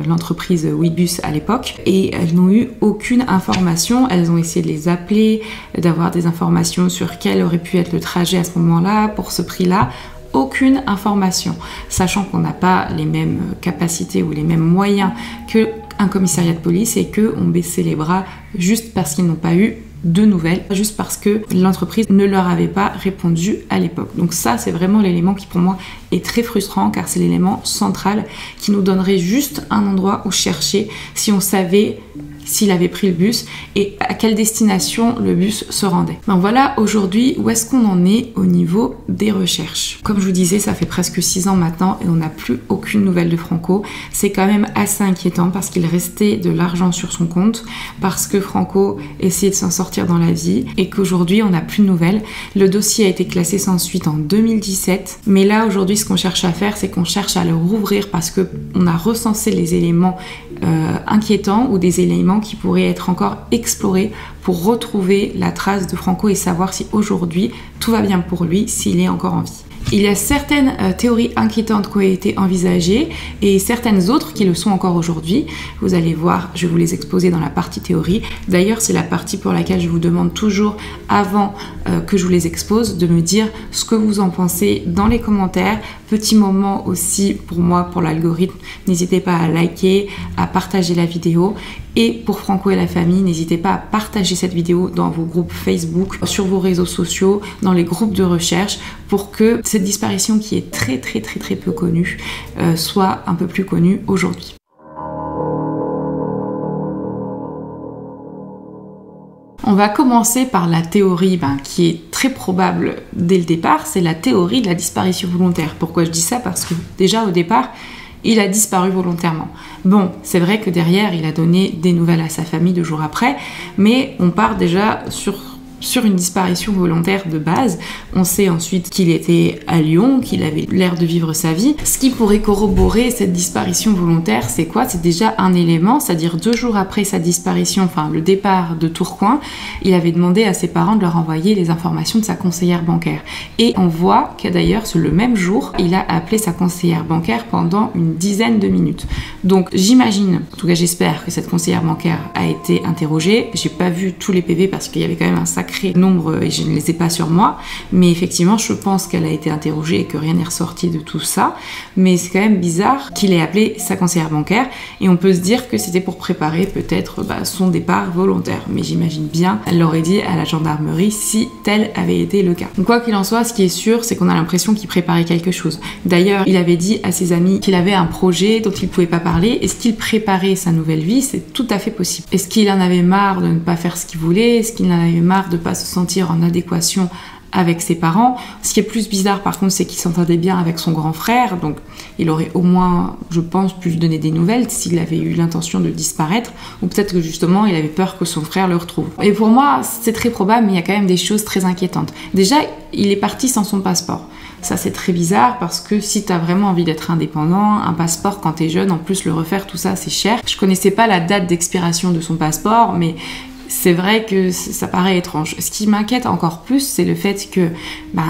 l'entreprise Ouibus à l'époque, et elles n'ont eu aucune information. Elles ont essayé de les appeler, d'avoir des informations sur quel aurait pu être le trajet à ce moment-là, pour ce prix-là. Aucune information, sachant qu'on n'a pas les mêmes capacités ou les mêmes moyens qu'un commissariat de police et qu'eux ont baissé les bras juste parce qu'ils n'ont pas eu de nouvelles, juste parce que l'entreprise ne leur avait pas répondu à l'époque. Donc ça, c'est vraiment l'élément qui pour moi est très frustrant, car c'est l'élément central qui nous donnerait juste un endroit où chercher si on savait s'il avait pris le bus et à quelle destination le bus se rendait. Donc voilà aujourd'hui où est-ce qu'on en est au niveau des recherches. Comme je vous disais, ça fait presque 6 ans maintenant et on n'a plus aucune nouvelle de Franco. C'est quand même assez inquiétant parce qu'il restait de l'argent sur son compte, parce que Franco essayait de s'en sortir dans la vie et qu'aujourd'hui on n'a plus de nouvelles. Le dossier a été classé sans suite en 2017, mais là aujourd'hui ce qu'on cherche à faire, c'est qu'on cherche à le rouvrir parce qu'on a recensé les éléments inquiétants ou des éléments qui pourraient être encore explorés pour retrouver la trace de Franco et savoir si aujourd'hui tout va bien pour lui, s'il est encore en vie. Il y a certaines théories inquiétantes qui ont été envisagées et certaines autres qui le sont encore aujourd'hui. Vous allez voir, je vais vous les exposer dans la partie théorie. D'ailleurs, c'est la partie pour laquelle je vous demande toujours, avant que je vous les expose, de me dire ce que vous en pensez dans les commentaires. Petit moment aussi pour moi, pour l'algorithme, n'hésitez pas à liker, à partager la vidéo. Et pour Franco et la famille, n'hésitez pas à partager cette vidéo dans vos groupes Facebook, sur vos réseaux sociaux, dans les groupes de recherche, pour que cette disparition qui est très peu connue soit un peu plus connue aujourd'hui. On va commencer par la théorie qui est très probable dès le départ, c'est la théorie de la disparition volontaire. Pourquoi je dis ça? Parce que déjà au départ, il a disparu volontairement. Bon, c'est vrai que derrière, il a donné des nouvelles à sa famille 2 jours après, mais on part déjà sur une disparition volontaire de base. On sait ensuite qu'il était à Lyon, qu'il avait l'air de vivre sa vie. Ce qui pourrait corroborer cette disparition volontaire, c'est quoi? C'est déjà un élément, c'est-à-dire 2 jours après sa disparition, enfin le départ de Tourcoing, il avait demandé à ses parents de leur envoyer les informations de sa conseillère bancaire. Et on voit que d'ailleurs, le même jour, il a appelé sa conseillère bancaire pendant une dizaine de minutes. Donc j'imagine, en tout cas j'espère que cette conseillère bancaire a été interrogée. J'ai pas vu tous les PV parce qu'il y avait quand même un sacré nombre et je ne les ai pas sur moi, mais effectivement je pense qu'elle a été interrogée et que rien n'est ressorti de tout ça, mais c'est quand même bizarre qu'il ait appelé sa conseillère bancaire et on peut se dire que c'était pour préparer peut-être son départ volontaire, mais j'imagine bien elle l'aurait dit à la gendarmerie si tel avait été le cas. Donc quoi qu'il en soit, ce qui est sûr, c'est qu'on a l'impression qu'il préparait quelque chose. D'ailleurs, il avait dit à ses amis qu'il avait un projet dont il ne pouvait pas parler. Est-ce qu'il préparait sa nouvelle vie? C'est tout à fait possible. Est-ce qu'il en avait marre de ne pas faire ce qu'il voulait? Est-ce qu'il en avait marre de pas se sentir en adéquation avec ses parents? Ce qui est plus bizarre par contre, c'est qu'il s'entendait bien avec son grand frère, donc il aurait au moins, je pense, pu lui donner des nouvelles s'il avait eu l'intention de disparaître, ou peut-être que justement il avait peur que son frère le retrouve. Et pour moi, c'est très probable, mais il y a quand même des choses très inquiétantes. Déjà, il est parti sans son passeport. Ça, c'est très bizarre parce que si t'as vraiment envie d'être indépendant, un passeport quand t'es jeune, en plus le refaire, tout ça, c'est cher. Je connaissais pas la date d'expiration de son passeport, mais c'est vrai que ça paraît étrange. Ce qui m'inquiète encore plus, c'est le fait que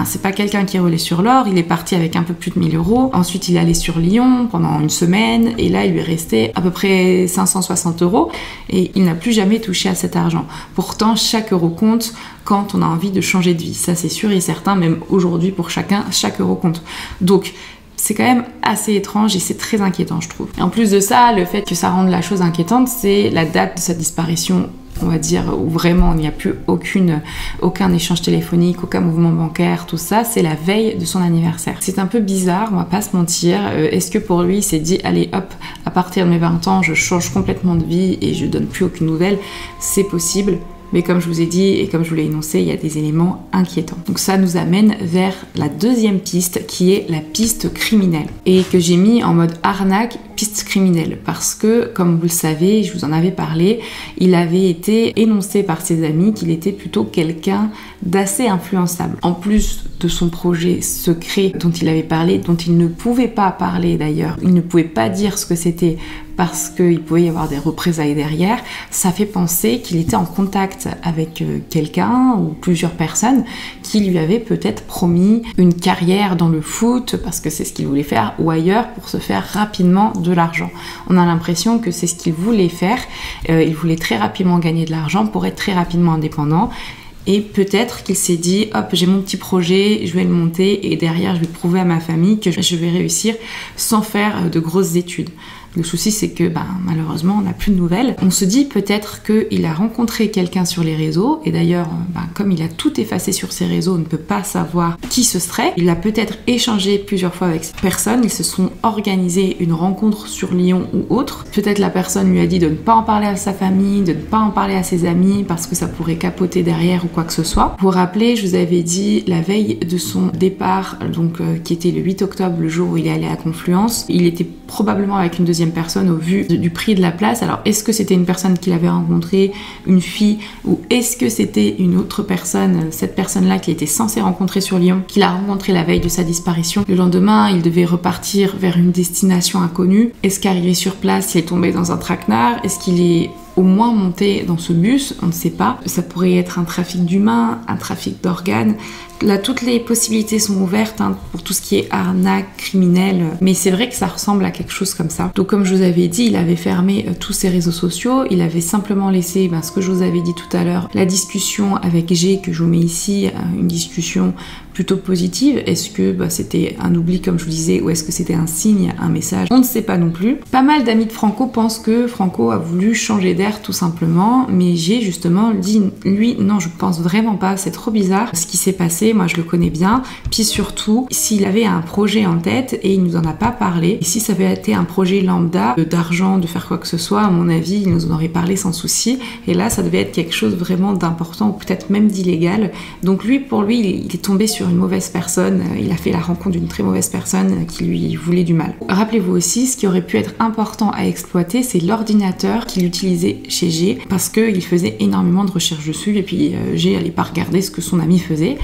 c'est pas quelqu'un qui roulait sur l'or. Il est parti avec un peu plus de 1000 €. Ensuite, il est allé sur Lyon pendant une semaine et là, il lui est resté à peu près 560 € et il n'a plus jamais touché à cet argent. Pourtant, chaque euro compte quand on a envie de changer de vie. Ça, c'est sûr et certain, même aujourd'hui pour chacun, chaque euro compte. Donc, c'est quand même assez étrange et c'est très inquiétant, je trouve. Et en plus de ça, le fait que ça rende la chose inquiétante, c'est la date de sa disparition, on va dire, où vraiment il n'y a plus aucun échange téléphonique, aucun mouvement bancaire, tout ça, c'est la veille de son anniversaire. C'est un peu bizarre, on va pas se mentir. Est-ce que pour lui, il s'est dit, allez hop, à partir de mes 20 ans, je change complètement de vie et je donne plus aucune nouvelle? C'est possible. Mais comme je vous ai dit et comme je vous l'ai énoncé, il y a des éléments inquiétants. Donc ça nous amène vers la deuxième piste qui est la piste criminelle et que j'ai mis en mode arnaque, piste criminelle parce que, comme vous le savez, je vous en avais parlé, il avait été énoncé par ses amis qu'il était plutôt quelqu'un d'assez influençable. En plus de son projet secret dont il avait parlé, dont il ne pouvait pas parler d'ailleurs, il ne pouvait pas dire ce que c'était parce qu'il pouvait y avoir des représailles derrière, ça fait penser qu'il était en contact avec quelqu'un ou plusieurs personnes qui lui avaient peut-être promis une carrière dans le foot parce que c'est ce qu'il voulait faire ou ailleurs pour se faire rapidement de l'argent. On a l'impression que c'est ce qu'il voulait faire, il voulait très rapidement gagner de l'argent pour être très rapidement indépendant. Et peut-être qu'il s'est dit, hop, j'ai mon petit projet, je vais le monter et derrière je vais prouver à ma famille que je vais réussir sans faire de grosses études. Le souci, c'est que malheureusement, on n'a plus de nouvelles. On se dit peut-être qu'il a rencontré quelqu'un sur les réseaux, et d'ailleurs, comme il a tout effacé sur ses réseaux, on ne peut pas savoir qui ce serait. Il a peut-être échangé plusieurs fois avec cette personne, ils se sont organisés une rencontre sur Lyon ou autre. Peut-être la personne lui a dit de ne pas en parler à sa famille, de ne pas en parler à ses amis, parce que ça pourrait capoter derrière ou quoi que ce soit. Pour vous rappeler, je vous avais dit la veille de son départ, donc qui était le 8 octobre, le jour où il est allé à Confluence, il était probablement avec une deuxième personne au vu du prix de la place. Alors est-ce que c'était une personne qu'il avait rencontrée, une fille, ou est-ce que c'était une autre personne, cette personne-là qu'il était censé rencontrer sur Lyon, qu'il a rencontré la veille de sa disparition? Le lendemain, il devait repartir vers une destination inconnue. Est-ce qu'arrivé sur place, il est tombé dans un traquenard? Est-ce qu'il est au moins monté dans ce bus? On ne sait pas. Ça pourrait être un trafic d'humains, un trafic d'organes. Là, toutes les possibilités sont ouvertes pour tout ce qui est arnaque, criminel. Mais c'est vrai que ça ressemble à quelque chose comme ça. Donc comme je vous avais dit, il avait fermé tous ses réseaux sociaux. Il avait simplement laissé ce que je vous avais dit tout à l'heure, la discussion avec G que je vous mets ici, une discussion plutôt positive. Est-ce que c'était un oubli comme je vous disais, ou est-ce que c'était un signe, un message? On ne sait pas non plus. Pas mal d'amis de Franco pensent que Franco a voulu changer d'air tout simplement, mais G justement dit, lui, non, je pense vraiment pas, c'est trop bizarre ce qui s'est passé, moi je le connais bien. Puis surtout, s'il avait un projet en tête et il nous en a pas parlé, et si ça avait été un projet lambda, d'argent, de faire quoi que ce soit, à mon avis, il nous en aurait parlé sans souci, et là ça devait être quelque chose vraiment d'important, ou peut-être même d'illégal. Donc lui, pour lui, il est tombé sur une mauvaise personne, il a fait la rencontre d'une très mauvaise personne qui lui voulait du mal. Rappelez-vous aussi, ce qui aurait pu être important à exploiter, c'est l'ordinateur qu'il utilisait chez G, parce qu'il faisait énormément de recherches dessus, et puis G n'allait pas regarder ce que son ami faisait.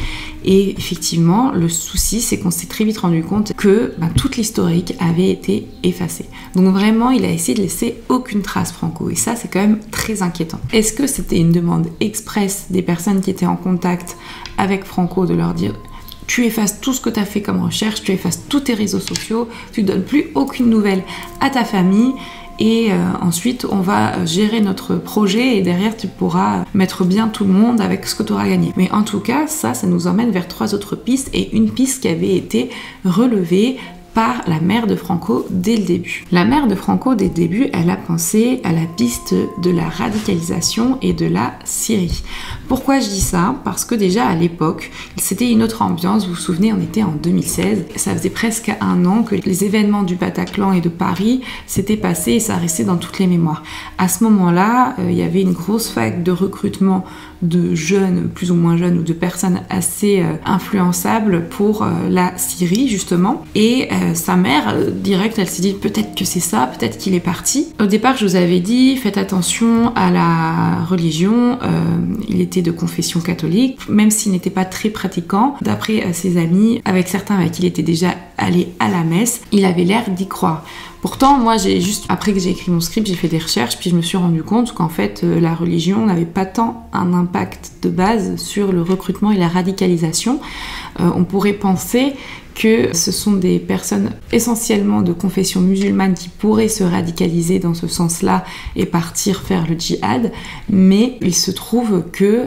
Et effectivement, le souci, c'est qu'on s'est très vite rendu compte que toute l'historique avait été effacée. Donc vraiment, il a essayé de laisser aucune trace, Franco, et ça, c'est quand même très inquiétant. Est-ce que c'était une demande express des personnes qui étaient en contact avec Franco de leur dire: tu effaces tout ce que tu as fait comme recherche, tu effaces tous tes réseaux sociaux, tu donnes plus aucune nouvelle à ta famille, et ensuite on va gérer notre projet et derrière tu pourras mettre bien tout le monde avec ce que tu auras gagné. Mais en tout cas, ça nous emmène vers 3 autres pistes, et une piste qui avait été relevée par la mère de Franco dès le début. La mère de Franco, dès le début, elle a pensé à la piste de la radicalisation et de la Syrie. Pourquoi je dis ça? Parce que déjà à l'époque, c'était une autre ambiance. Vous vous souvenez, on était en 2016. Ça faisait presque un an que les événements du Bataclan et de Paris s'étaient passés et ça restait dans toutes les mémoires. À ce moment-là, il y avait une grosse vague de recrutement de jeunes, plus ou moins jeunes, ou de personnes assez influençables pour la Syrie, justement. Et sa mère, direct, elle s'est dit peut-être que c'est ça, peut-être qu'il est parti. Au départ, je vous avais dit, faites attention à la religion. Il était de confession catholique, même s'il n'était pas très pratiquant. D'après ses amis, avec certains avec qui il était déjà allé à la messe, il avait l'air d'y croire. Pourtant, moi, après que j'ai écrit mon script, j'ai fait des recherches, puis je me suis rendu compte qu'en fait, la religion n'avait pas tant un impact de base sur le recrutement et la radicalisation. On pourrait penser que ce sont des personnes essentiellement de confession musulmane qui pourraient se radicaliser dans ce sens-là et partir faire le djihad, mais il se trouve que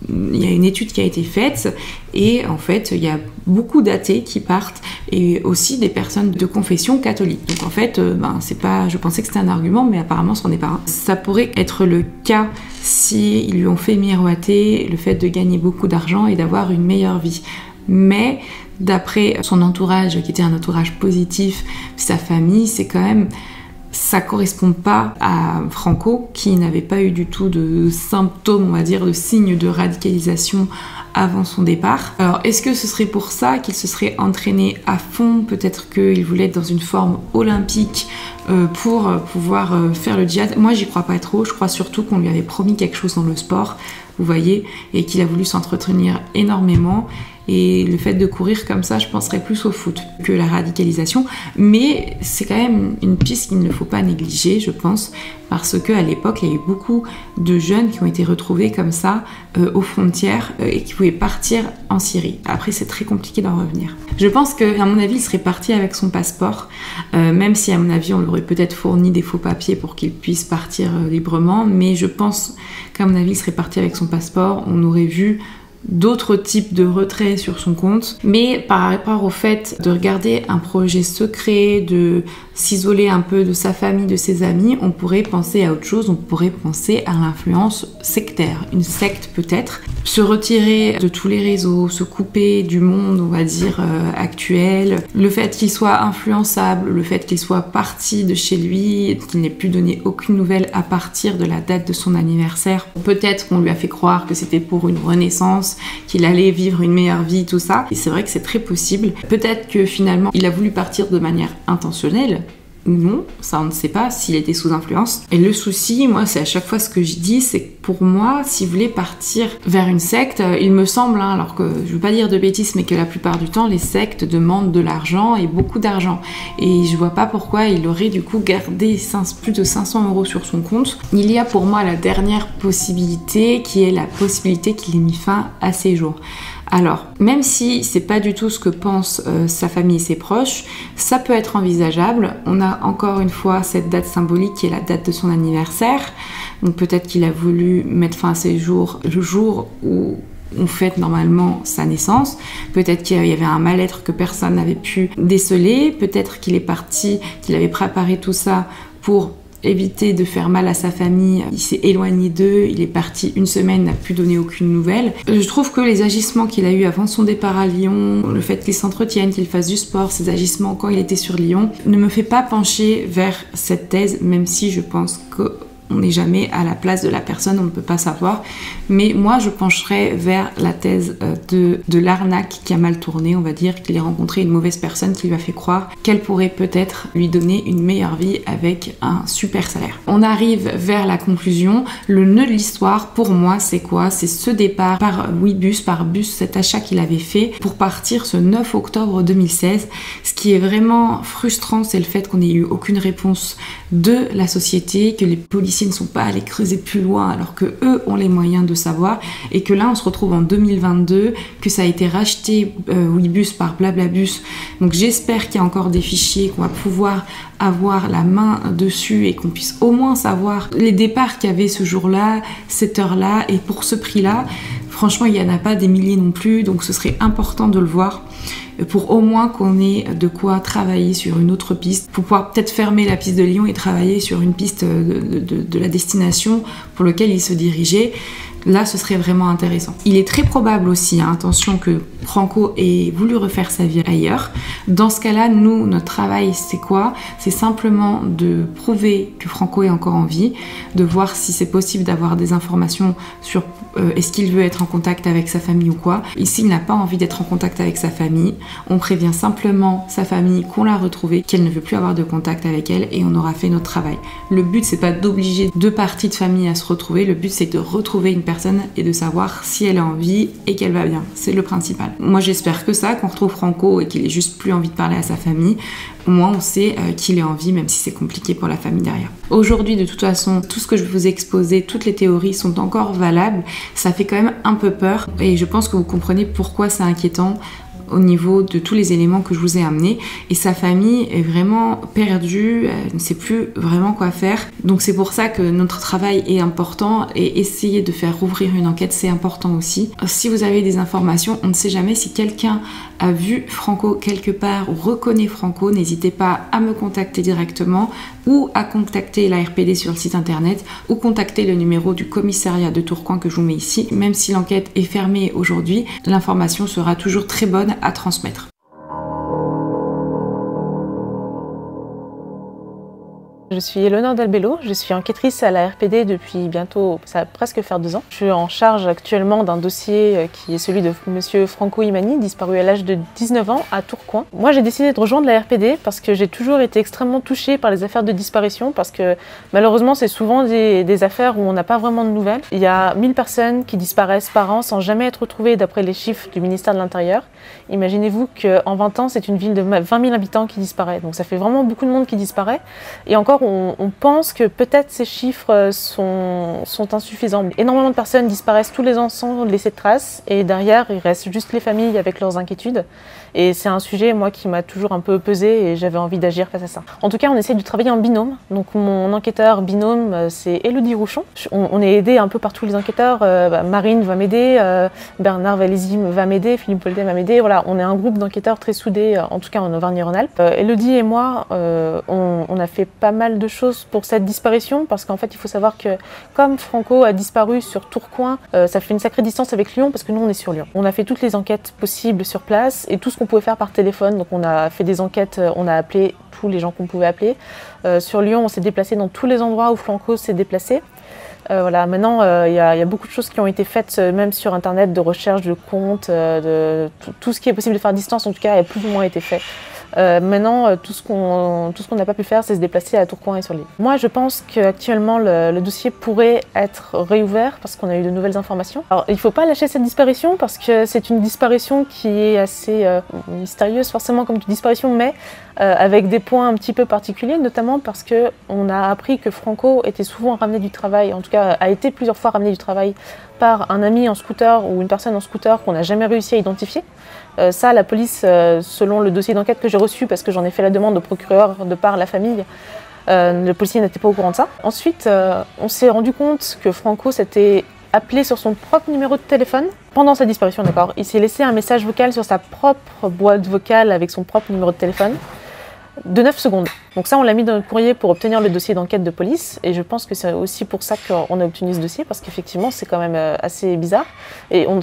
il y a une étude qui a été faite et en fait il y a beaucoup d'athées qui partent et aussi des personnes de confession catholique. Donc en fait, c'est pas, je pensais que c'était un argument, mais apparemment ce n'en est pas un. Ça pourrait être le cas si ils lui ont fait miroiter le fait de gagner beaucoup d'argent et d'avoir une meilleure vie. Mais d'après son entourage, qui était un entourage positif, sa famille, c'est quand même... ça correspond pas à Franco, qui n'avait pas eu du tout de symptômes, on va dire, de signes de radicalisation avant son départ. Alors, est-ce que ce serait pour ça qu'il se serait entraîné à fond? Peut-être qu'il voulait être dans une forme olympique pour pouvoir faire le djihad. Moi, j'y crois pas trop. Je crois surtout qu'on lui avait promis quelque chose dans le sport, vous voyez, et qu'il a voulu s'entretenir énormément. Et le fait de courir comme ça, je penserais plus au foot que la radicalisation. Mais c'est quand même une piste qu'il ne faut pas négliger, je pense, parce qu'à l'époque, il y a eu beaucoup de jeunes qui ont été retrouvés comme ça aux frontières et qui pouvaient partir en Syrie. Après, c'est très compliqué d'en revenir. Je pense qu'à mon avis, il serait parti avec son passeport, même si à mon avis, on lui aurait peut-être fourni des faux papiers pour qu'il puisse partir librement. Mais je pense qu'à mon avis, il serait parti avec son passeport. On aurait vu d'autres types de retraits sur son compte, mais par rapport au fait de regarder un projet secret, de s'isoler un peu de sa famille, de ses amis, on pourrait penser à autre chose, on pourrait penser à l'influence sectaire, une secte peut-être, se retirer de tous les réseaux, se couper du monde, on va dire, actuel, le fait qu'il soit influençable, le fait qu'il soit parti de chez lui, qu'il n'ait plus donné aucune nouvelle à partir de la date de son anniversaire, peut-être qu'on lui a fait croire que c'était pour une renaissance, qu'il allait vivre une meilleure vie, tout ça. Et c'est vrai que c'est très possible. Peut-être que finalement, il a voulu partir de manière intentionnelle, ou non, ça on ne sait pas, s'il était sous influence. Et le souci, moi, c'est à chaque fois ce que je dis, c'est que pour moi, s'il voulait partir vers une secte, il me semble, alors que je veux pas dire de bêtises, mais que la plupart du temps, les sectes demandent de l'argent et beaucoup d'argent. Et je vois pas pourquoi il aurait du coup gardé plus de 500 € sur son compte. Il y a pour moi la dernière possibilité, qui est la possibilité qu'il ait mis fin à ses jours. Alors, même si c'est pas du tout ce que pensent sa famille et ses proches, ça peut être envisageable. On a encore une fois cette date symbolique qui est la date de son anniversaire. Donc peut-être qu'il a voulu mettre fin à ses jours le jour où on fête normalement sa naissance. Peut-être qu'il y avait un mal-être que personne n'avait pu déceler. Peut-être qu'il est parti, qu'il avait préparé tout ça pour éviter de faire mal à sa famille, il s'est éloigné d'eux, il est parti une semaine, n'a plus donné aucune nouvelle. Je trouve que les agissements qu'il a eu avant son départ à Lyon, le fait qu'il s'entretienne, qu'il fasse du sport, ses agissements quand il était sur Lyon, ne me fait pas pencher vers cette thèse, même si je pense que on n'est jamais à la place de la personne, on ne peut pas savoir. Mais moi, je pencherais vers la thèse de l'arnaque qui a mal tourné, on va dire, qu'il ait rencontré une mauvaise personne qui lui a fait croire qu'elle pourrait peut-être lui donner une meilleure vie avec un super salaire. On arrive vers la conclusion. Le nœud de l'histoire, pour moi, c'est quoi? C'est ce départ par Ouibus, cet achat qu'il avait fait pour partir ce 9 octobre 2016. Ce qui est vraiment frustrant, c'est le fait qu'on n'ait eu aucune réponse de la société, que les policiers ne sont pas allés creuser plus loin alors que eux ont les moyens de savoir, et que là on se retrouve en 2022, que ça a été racheté Ouibus par Blablabus. Donc j'espère qu'il y a encore des fichiers, qu'on va pouvoir avoir la main dessus et qu'on puisse au moins savoir les départs qu'il y avait ce jour-là, cette heure-là, et pour ce prix-là. Franchement, il n'y en a pas des milliers non plus, donc ce serait important de le voir pour au moins qu'on ait de quoi travailler sur une autre piste, pour pouvoir peut-être fermer la piste de Lyon et travailler sur une piste de la destination pour laquelle il se dirigeait. Là, ce serait vraiment intéressant. Il est très probable aussi, attention, que Franco ait voulu refaire sa vie ailleurs. Dans ce cas-là, nous, notre travail, c'est quoi? C'est simplement de prouver que Franco est encore en vie, de voir si c'est possible d'avoir des informations sur est-ce qu'il veut être en contact avec sa famille ou quoi. Ici, il n'a pas envie d'être en contact avec sa famille. On prévient simplement sa famille qu'on l'a retrouvée, qu'elle ne veut plus avoir de contact avec elle, et on aura fait notre travail. Le but, c'est pas d'obliger deux parties de famille à se retrouver. Le but, c'est de retrouver une personne personne et de savoir si elle est en vie et qu'elle va bien. C'est le principal. Moi j'espère que ça, qu'on retrouve Franco et qu'il ait juste plus envie de parler à sa famille. Au moins on sait qu'il est en vie, même si c'est compliqué pour la famille derrière. Aujourd'hui de toute façon, tout ce que je vous ai exposé, toutes les théories sont encore valables. Ça fait quand même un peu peur et je pense que vous comprenez pourquoi c'est inquiétant au niveau de tous les éléments que je vous ai amenés. Et sa famille est vraiment perdue, elle ne sait plus vraiment quoi faire. Donc c'est pour ça que notre travail est important et essayer de faire rouvrir une enquête, c'est important aussi. Si vous avez des informations, on ne sait jamais si quelqu'un a vu Franco quelque part ou reconnaît Franco, n'hésitez pas à me contacter directement ou à contacter la RPD sur le site internet ou contacter le numéro du commissariat de Tourcoing que je vous mets ici. Même si l'enquête est fermée aujourd'hui, l'information sera toujours très bonne à transmettre. Je suis Eleonore Delbello, je suis enquêtrice à la RPD depuis bientôt, ça va presque faire 2 ans. Je suis en charge actuellement d'un dossier qui est celui de monsieur Franco Imani, disparu à l'âge de 19 ans à Tourcoing. Moi j'ai décidé de rejoindre la RPD parce que j'ai toujours été extrêmement touchée par les affaires de disparition parce que malheureusement c'est souvent des affaires où on n'a pas vraiment de nouvelles. Il y a 1000 personnes qui disparaissent par an sans jamais être retrouvées d'après les chiffres du ministère de l'Intérieur. Imaginez-vous qu'en 20 ans c'est une ville de 20 000 habitants qui disparaît, donc ça fait vraiment beaucoup de monde qui disparaît. Et encore on pense que peut-être ces chiffres sont insuffisants. Énormément de personnes disparaissent tous les ans sans laisser de traces et derrière il reste juste les familles avec leurs inquiétudes. Et c'est un sujet moi qui m'a toujours un peu pesé et j'avais envie d'agir face à ça. En tout cas on essaie de travailler en binôme. Donc mon enquêteur binôme c'est Élodie Rouchon. On est aidé un peu par tous les enquêteurs. Marine va m'aider, Bernard Valézy va m'aider, Philippe Poldet va m'aider. Voilà, on est un groupe d'enquêteurs très soudés, en tout cas en Auvergne-Rhône-Alpes. Élodie et moi on a fait pas mal de choses pour cette disparition parce qu'en fait il faut savoir que comme Franco a disparu sur Tourcoing, ça fait une sacrée distance avec Lyon parce que nous on est sur Lyon. On a fait toutes les enquêtes possibles sur place et tout ce qu'on pouvait faire par téléphone, donc on a fait des enquêtes, on a appelé tous les gens qu'on pouvait appeler. Sur Lyon on s'est déplacé dans tous les endroits où Franco s'est déplacé. Voilà, maintenant il y a beaucoup de choses qui ont été faites même sur internet, de recherche de comptes, de tout ce qui est possible de faire à distance en tout cas a plus ou moins été fait. Maintenant, tout ce qu'on n'a pas pu faire, c'est se déplacer à Tourcoing et sur l'île. Moi, je pense qu'actuellement, le dossier pourrait être réouvert parce qu'on a eu de nouvelles informations. Alors, il ne faut pas lâcher cette disparition parce que c'est une disparition qui est assez mystérieuse, forcément, comme toute disparition, mais avec des points un petit peu particuliers, notamment parce qu'on a appris que Franco était souvent ramené du travail, en tout cas a été plusieurs fois ramené du travail par un ami en scooter ou une personne en scooter qu'on n'a jamais réussi à identifier. Ça, la police, selon le dossier d'enquête que j'ai reçu, parce que j'en ai fait la demande au procureur de par la famille, le policier n'était pas au courant de ça. Ensuite, on s'est rendu compte que Franco s'était appelé sur son propre numéro de téléphone pendant sa disparition, d'accord. Il s'est laissé un message vocal sur sa propre boîte vocale avec son propre numéro de téléphone de 9 secondes. Donc ça, on l'a mis dans notre courrier pour obtenir le dossier d'enquête de police et je pense que c'est aussi pour ça qu'on a obtenu ce dossier parce qu'effectivement, c'est quand même assez bizarre et on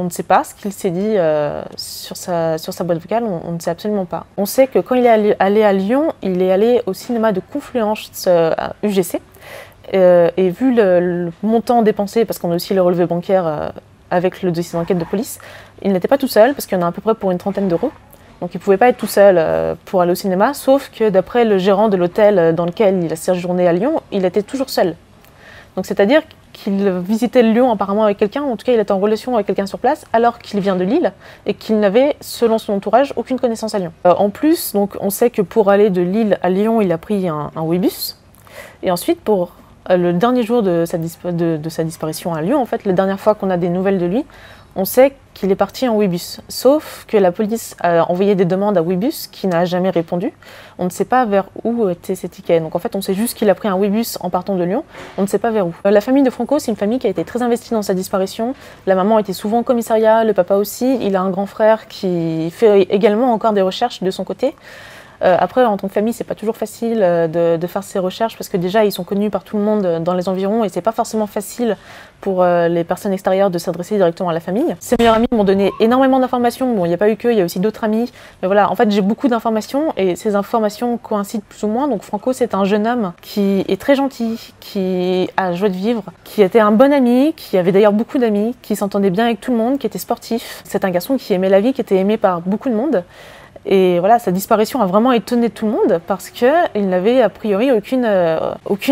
ne sait pas ce qu'il s'est dit sur sa boîte vocale, on ne sait absolument pas. On sait que quand il est allé à Lyon, il est allé au cinéma de Confluence à UGC. Et vu le montant dépensé, parce qu'on a aussi le relevé bancaire avec le dossier d'enquête de police, il n'était pas tout seul, parce qu'il y en a à peu près pour une 30aine d'euros. Donc il ne pouvait pas être tout seul pour aller au cinéma, sauf que d'après le gérant de l'hôtel dans lequel il a séjourné à Lyon, il était toujours seul. Donc c'est-à-dire qu'il visitait Lyon apparemment avec quelqu'un, en tout cas il était en relation avec quelqu'un sur place, alors qu'il vient de Lille et qu'il n'avait, selon son entourage, aucune connaissance à Lyon. En plus, donc, on sait que pour aller de Lille à Lyon, il a pris un Ouibus. Et ensuite, pour le dernier jour de sa disparition à Lyon, en fait, la dernière fois qu'on a des nouvelles de lui, on sait qu'il est parti en Ouibus. Sauf que la police a envoyé des demandes à Ouibus qui n'a jamais répondu. On ne sait pas vers où étaient ses tickets. Donc en fait, on sait juste qu'il a pris un Ouibus en partant de Lyon. On ne sait pas vers où. La famille de Franco, c'est une famille qui a été très investie dans sa disparition. La maman était souvent au commissariat, le papa aussi. Il a un grand frère qui fait également encore des recherches de son côté. Après, en tant que famille, c'est pas toujours facile de faire ces recherches parce que déjà, ils sont connus par tout le monde dans les environs et c'est pas forcément facile pour les personnes extérieures de s'adresser directement à la famille. Ses meilleurs amis m'ont donné énormément d'informations. Bon, il n'y a pas eu que, il y a aussi d'autres amis. Mais voilà, en fait, j'ai beaucoup d'informations et ces informations coïncident plus ou moins. Donc Franco, c'est un jeune homme qui est très gentil, qui a la joie de vivre, qui était un bon ami, qui avait d'ailleurs beaucoup d'amis, qui s'entendait bien avec tout le monde, qui était sportif. C'est un garçon qui aimait la vie, qui était aimé par beaucoup de monde. Et voilà, sa disparition a vraiment étonné tout le monde parce qu'il n'avait a priori aucune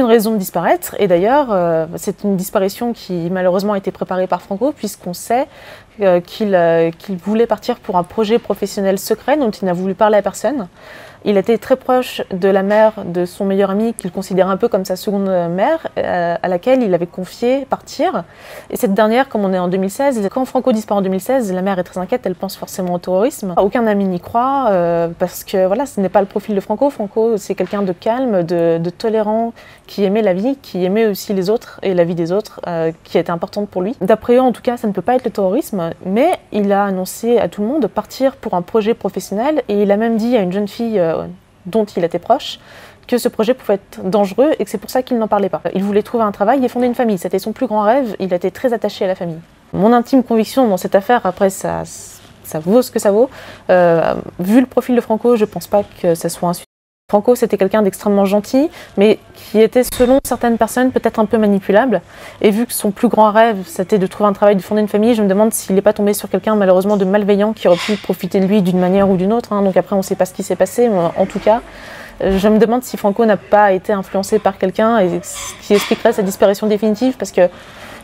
raison de disparaître. Et d'ailleurs, c'est une disparition qui qui malheureusement a été préparé par Franco, puisqu'on sait qu'il voulait partir pour un projet professionnel secret dont il n'a voulu parler à personne. Il était très proche de la mère de son meilleur ami, qu'il considérait un peu comme sa seconde mère, à laquelle il avait confié partir. Et cette dernière, comme on est en 2016, quand Franco disparaît en 2016, la mère est très inquiète, elle pense forcément au terrorisme. Aucun ami n'y croit, parce que voilà, ce n'est pas le profil de Franco. Franco, c'est quelqu'un de calme, de tolérant, qui aimait la vie, qui aimait aussi les autres et la vie des autres, qui était importante pour lui. D'après eux, en tout cas, ça ne peut pas être le terrorisme, mais il a annoncé à tout le monde de partir pour un projet professionnel, et il a même dit à une jeune fille dont il était proche que ce projet pouvait être dangereux et que c'est pour ça qu'il n'en parlait pas. Il voulait trouver un travail et fonder une famille, c'était son plus grand rêve, il était très attaché à la famille. Mon intime conviction dans cette affaire, après ça vaut ce que ça vaut, vu le profil de Franco, je ne pense pas que ça soit un suicide. Franco, c'était quelqu'un d'extrêmement gentil, mais qui était, selon certaines personnes, peut-être un peu manipulable. Et vu que son plus grand rêve, c'était de trouver un travail, de fonder une famille, je me demande s'il n'est pas tombé sur quelqu'un, malheureusement, de malveillant qui aurait pu profiter de lui d'une manière ou d'une autre. Donc après, on ne sait pas ce qui s'est passé, mais en tout cas, je me demande si Franco n'a pas été influencé par quelqu'un et ce qui expliquerait sa disparition définitive, parce que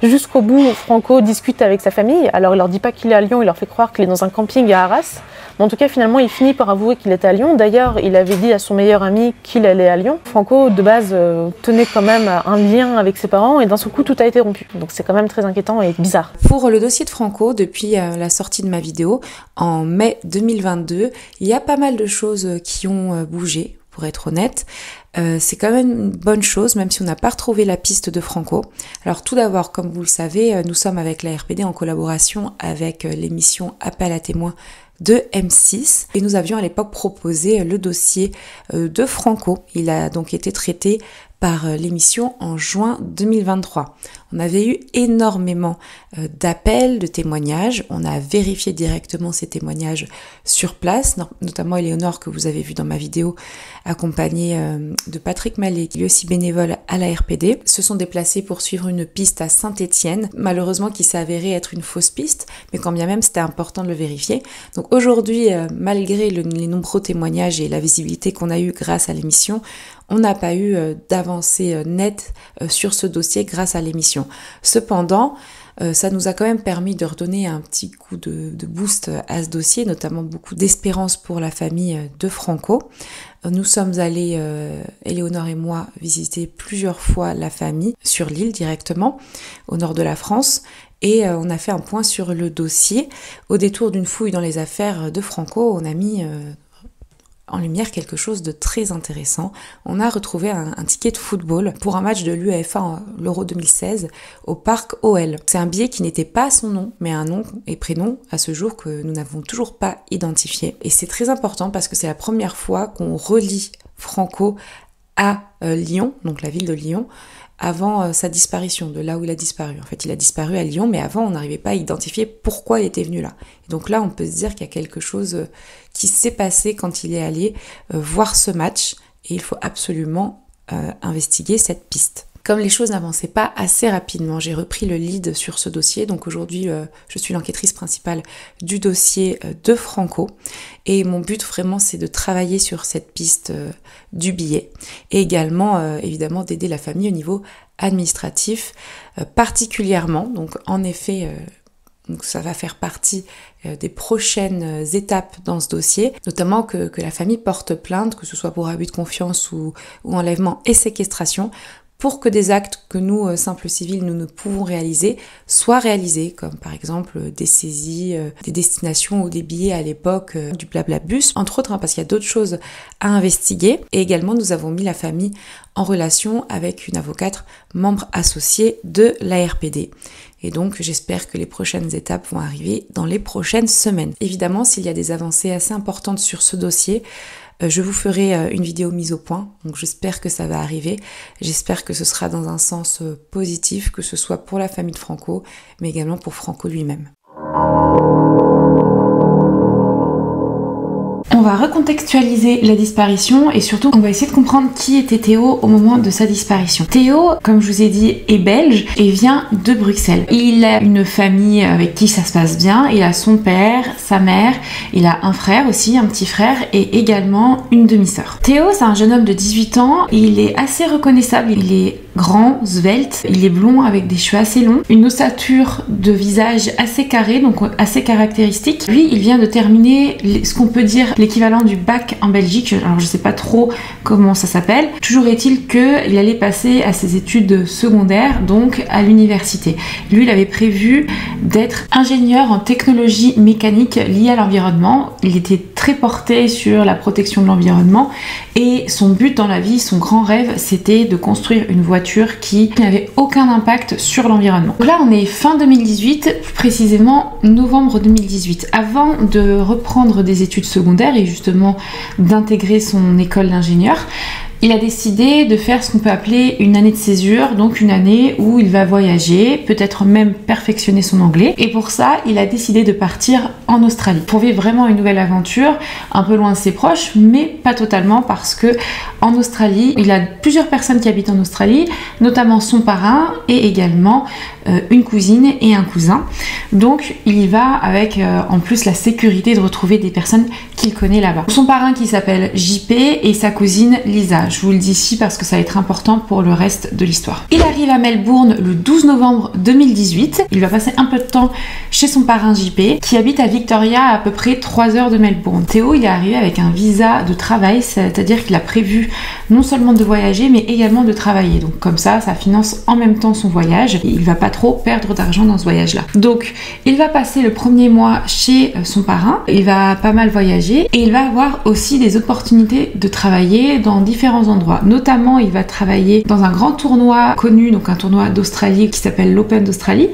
jusqu'au bout, Franco discute avec sa famille. Alors, il leur dit pas qu'il est à Lyon, il leur fait croire qu'il est dans un camping à Arras. Mais en tout cas, finalement, il finit par avouer qu'il était à Lyon. D'ailleurs, il avait dit à son meilleur ami qu'il allait à Lyon. Franco, de base, tenait quand même un lien avec ses parents et d'un seul coup, tout a été rompu. Donc c'est quand même très inquiétant et bizarre. Pour le dossier de Franco, depuis la sortie de ma vidéo, en mai 2022, il y a pas mal de choses qui ont bougé, pour être honnête. C'est quand même une bonne chose, même si on n'a pas retrouvé la piste de Franco. Alors tout d'abord, comme vous le savez, nous sommes avec la RPD en collaboration avec l'émission Appel à témoins de M6 et nous avions à l'époque proposé le dossier de Franco. Il a donc été traité par l'émission en juin 2023. On avait eu énormément d'appels, de témoignages. On a vérifié directement ces témoignages sur place, notamment Éléonore que vous avez vu dans ma vidéo, accompagnée de Patrick Mallet, qui est aussi bénévole à la RPD, se sont déplacés pour suivre une piste à Saint-Étienne, malheureusement qui s'est avérée être une fausse piste, mais quand bien même c'était important de le vérifier. Donc aujourd'hui, malgré les nombreux témoignages et la visibilité qu'on a eue grâce à l'émission, on n'a pas eu d'avancée nette sur ce dossier grâce à l'émission. Cependant, ça nous a quand même permis de redonner un petit coup de boost à ce dossier, notamment beaucoup d'espérance pour la famille de Franco. Nous sommes allés, Éléonore et moi, visiter plusieurs fois la famille sur l'île directement, au nord de la France. Et on a fait un point sur le dossier. Au détour d'une fouille dans les affaires de Franco, on a mis en lumière quelque chose de très intéressant. On a retrouvé un ticket de football pour un match de l'UEFA, l'Euro 2016, au parc OL. C'est un billet qui n'était pas son nom, mais un nom et prénom à ce jour que nous n'avons toujours pas identifié. Et c'est très important parce que c'est la première fois qu'on relie Franco à Lyon, donc la ville de Lyon, avant sa disparition, de là où il a disparu. En fait, il a disparu à Lyon, mais avant, on n'arrivait pas à identifier pourquoi il était venu là. Et donc là, on peut se dire qu'il y a quelque chose qui s'est passé quand il est allé voir ce match, et il faut absolument investiguer cette piste. Comme les choses n'avançaient pas assez rapidement, j'ai repris le lead sur ce dossier. Donc aujourd'hui, je suis l'enquêtrice principale du dossier de Franco. Et mon but vraiment, c'est de travailler sur cette piste du billet. Et également, évidemment, d'aider la famille au niveau administratif particulièrement. Donc en effet, donc ça va faire partie des prochaines étapes dans ce dossier, notamment que la famille porte plainte, que ce soit pour abus de confiance ou enlèvement et séquestration, pour que des actes que nous, simples civils, nous ne pouvons réaliser, soient réalisés, comme par exemple des saisies, des destinations ou des billets à l'époque, du Blablabus, entre autres, parce qu'il y a d'autres choses à investiguer. Et également, nous avons mis la famille en relation avec une avocate membre associée de la RPD. Et donc, j'espère que les prochaines étapes vont arriver dans les prochaines semaines. Évidemment, s'il y a des avancées assez importantes sur ce dossier, je vous ferai une vidéo mise au point, donc j'espère que ça va arriver. J'espère que ce sera dans un sens positif, que ce soit pour la famille de Franco, mais également pour Franco lui-même. On va recontextualiser la disparition et surtout on va essayer de comprendre qui était Théo au moment de sa disparition. Théo, comme je vous ai dit, est belge et vient de Bruxelles. Il a une famille avec qui ça se passe bien, il a son père, sa mère, il a un frère aussi, un petit frère et également une demi-sœur. Théo, c'est un jeune homme de 18 ans, il est assez reconnaissable, il est grand, svelte, il est blond avec des cheveux assez longs, une ossature de visage assez carrée, donc assez caractéristique. Lui, il vient de terminer ce qu'on peut dire l'équivalent du bac en Belgique, alors je sais pas trop comment ça s'appelle. Toujours est-il qu'il allait passer à ses études secondaires, donc à l'université. Lui, il avait prévu d'être ingénieur en technologie mécanique liée à l'environnement. Il était très porté sur la protection de l'environnement et son but dans la vie, son grand rêve, c'était de construire une voiture qui n'avait aucun impact sur l'environnement. Là, on est fin 2018, plus précisément novembre 2018. Avant de reprendre des études secondaires et justement d'intégrer son école d'ingénieur, il a décidé de faire ce qu'on peut appeler une année de césure, donc une année où il va voyager, peut-être même perfectionner son anglais. Et pour ça, il a décidé de partir en Australie pour vivre vraiment une nouvelle aventure, un peu loin de ses proches, mais pas totalement parce que en Australie, il a plusieurs personnes qui habitent en Australie, notamment son parrain et également une cousine et un cousin. Donc il y va avec en plus la sécurité de retrouver des personnes qu'il connaît là-bas. Son parrain qui s'appelle JP et sa cousine Lisa. Je vous le dis ici parce que ça va être important pour le reste de l'histoire. Il arrive à Melbourne le 12 novembre 2018. Il va passer un peu de temps chez son parrain JP qui habite à Victoria à peu près 3 heures de Melbourne. Théo, il est arrivé avec un visa de travail, c'est-à-dire qu'il a prévu non seulement de voyager mais également de travailler. Donc comme ça finance en même temps son voyage. Et il va pas trop perdre d'argent dans ce voyage-là. Donc il va passer le premier mois chez son parrain. Il va pas mal voyager et il va avoir aussi des opportunités de travailler dans différents endroits. Notamment, il va travailler dans un grand tournoi connu, donc un tournoi d'Australie qui s'appelle l'Open d'Australie.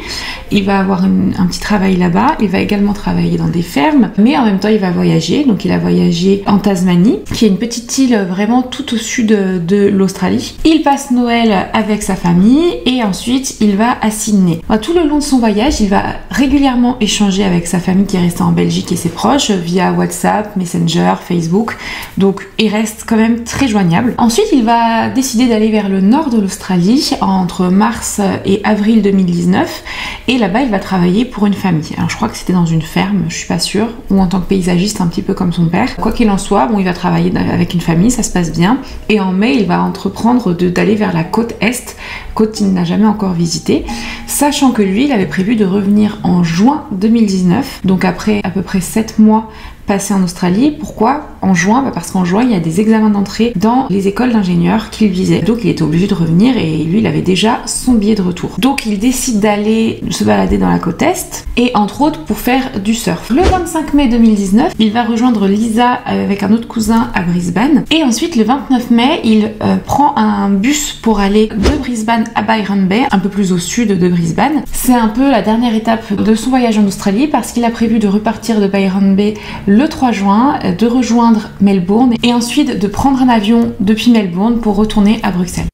Il va avoir un petit travail là-bas. Il va également travailler dans des fermes, mais en même temps, il va voyager. Donc, il a voyagé en Tasmanie, qui est une petite île vraiment tout au sud de l'Australie. Il passe Noël avec sa famille et ensuite, il va à Sydney. Tout le long de son voyage, il va régulièrement échanger avec sa famille qui est restée en Belgique et ses proches via WhatsApp, Messenger, Facebook. Donc, il reste quand même très joignable. Ensuite, il va décider d'aller vers le nord de l'Australie entre mars et avril 2019 et là-bas, il va travailler pour une famille. Alors, je crois que c'était dans une ferme, je suis pas sûre, ou en tant que paysagiste, un petit peu comme son père. Quoi qu'il en soit, bon, il va travailler avec une famille, ça se passe bien. Et en mai, il va entreprendre d'aller vers la côte est, côte qu'il n'a jamais encore visitée, sachant que lui, il avait prévu de revenir en juin 2019, donc après à peu près 7 mois passé en Australie. Pourquoi en juin? Parce qu'en juin, il y a des examens d'entrée dans les écoles d'ingénieurs qu'il visait. Donc il était obligé de revenir et lui, il avait déjà son billet de retour. Donc il décide d'aller se balader dans la côte Est et entre autres pour faire du surf. Le 25 mai 2019, il va rejoindre Lisa avec un autre cousin à Brisbane. Et ensuite, le 29 mai, il prend un bus pour aller de Brisbane à Byron Bay, un peu plus au sud de Brisbane. C'est un peu la dernière étape de son voyage en Australie parce qu'il a prévu de repartir de Byron Bay le 3 juin, de rejoindre Melbourne et ensuite de prendre un avion depuis Melbourne pour retourner à Bruxelles.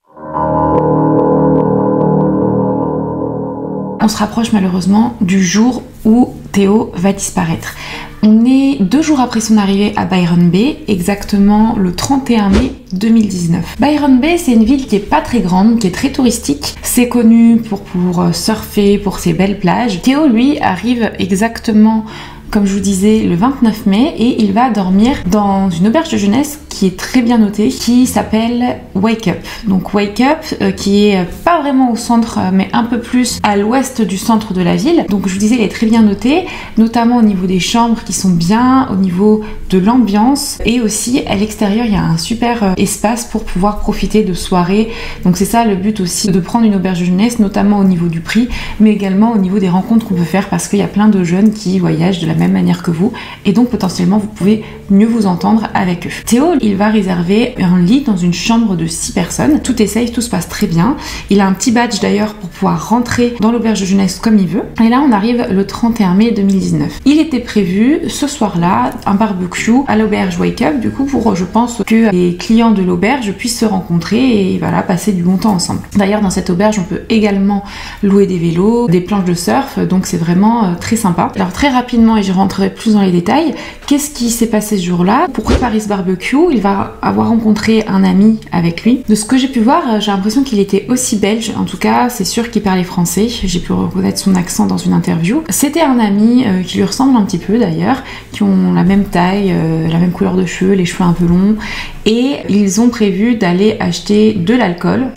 On se rapproche malheureusement du jour où Théo va disparaître. On est 2 jours après son arrivée à Byron Bay, exactement le 31 mai 2019. Byron Bay, c'est une ville qui est pas très grande, qui est très touristique. C'est connu pour surfer, pour ses belles plages. Théo, lui, arrive exactement comme je vous disais, le 29 mai et il va dormir dans une auberge de jeunesse qui est très bien notée, qui s'appelle Wake Up. Donc Wake Up, qui est pas vraiment au centre, mais un peu plus à l'ouest du centre de la ville. Donc je vous disais, il est très bien noté, notamment au niveau des chambres qui sont bien, au niveau de l'ambiance et aussi à l'extérieur, il y a un super espace pour pouvoir profiter de soirées. Donc c'est ça le but aussi, de prendre une auberge de jeunesse, notamment au niveau du prix, mais également au niveau des rencontres qu'on peut faire parce qu'il y a plein de jeunes qui voyagent de la même manière que vous et donc potentiellement vous pouvez mieux vous entendre avec eux. Théo, il va réserver un lit dans une chambre de 6 personnes. Tout est safe, tout se passe très bien. Il a un petit badge d'ailleurs pour pouvoir rentrer dans l'auberge de jeunesse comme il veut. Et là, on arrive le 31 mai 2019. Il était prévu ce soir-là un barbecue à l'auberge Wake Up, du coup pour, je pense, que les clients de l'auberge puissent se rencontrer et voilà, passer du bon temps ensemble. D'ailleurs, dans cette auberge, on peut également louer des vélos, des planches de surf, donc c'est vraiment très sympa. Alors très rapidement, et je rentrerai plus dans les détails, qu'est-ce qui s'est passé ce jour-là? Pour préparer ce barbecue, il va avoir rencontré un ami avec lui. De ce que j'ai pu voir, j'ai l'impression qu'il était aussi belge, en tout cas c'est sûr qu'il parlait français, j'ai pu reconnaître son accent dans une interview. C'était un ami qui lui ressemble un petit peu d'ailleurs, qui ont la même taille, la même couleur de cheveux, les cheveux un peu longs et ils ont prévu d'aller acheter de l'alcool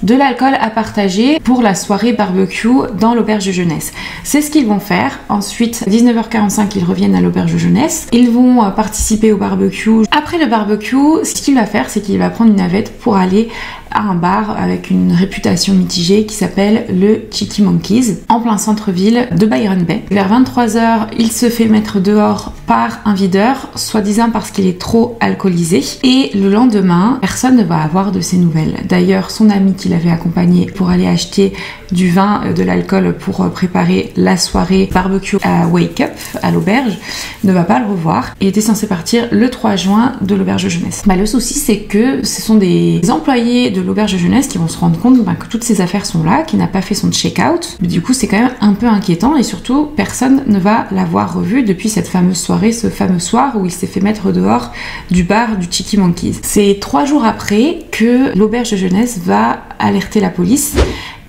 à partager pour la soirée barbecue dans l'auberge de jeunesse. C'est ce qu'ils vont faire. Ensuite, à 19h45, ils reviennent à l'auberge de jeunesse. Ils vont participer au barbecue. Après le barbecue, ce qu'il va faire, c'est qu'il va prendre une navette pour aller à un bar avec une réputation mitigée qui s'appelle le Cheeky Monkeys en plein centre-ville de Byron Bay. Vers 23h, il se fait mettre dehors par un videur, soi-disant parce qu'il est trop alcoolisé, et le lendemain, personne ne va avoir de ses nouvelles. D'ailleurs, son ami qui l'avait accompagné pour aller acheter du vin, de l'alcool pour préparer la soirée barbecue à Wake Up, à l'auberge, ne va pas le revoir et était censé partir le 3 juin de l'auberge de jeunesse. Le souci, c'est que ce sont des employés de l'auberge de jeunesse qui vont se rendre compte que toutes ces affaires sont là, qu'il n'a pas fait son check-out. Du coup, c'est quand même un peu inquiétant et surtout, personne ne va l'avoir revu depuis cette fameuse soirée, ce fameux soir où il s'est fait mettre dehors du bar du Cheeky Monkeys. C'est 3 jours après que l'auberge de jeunesse va alerter la police.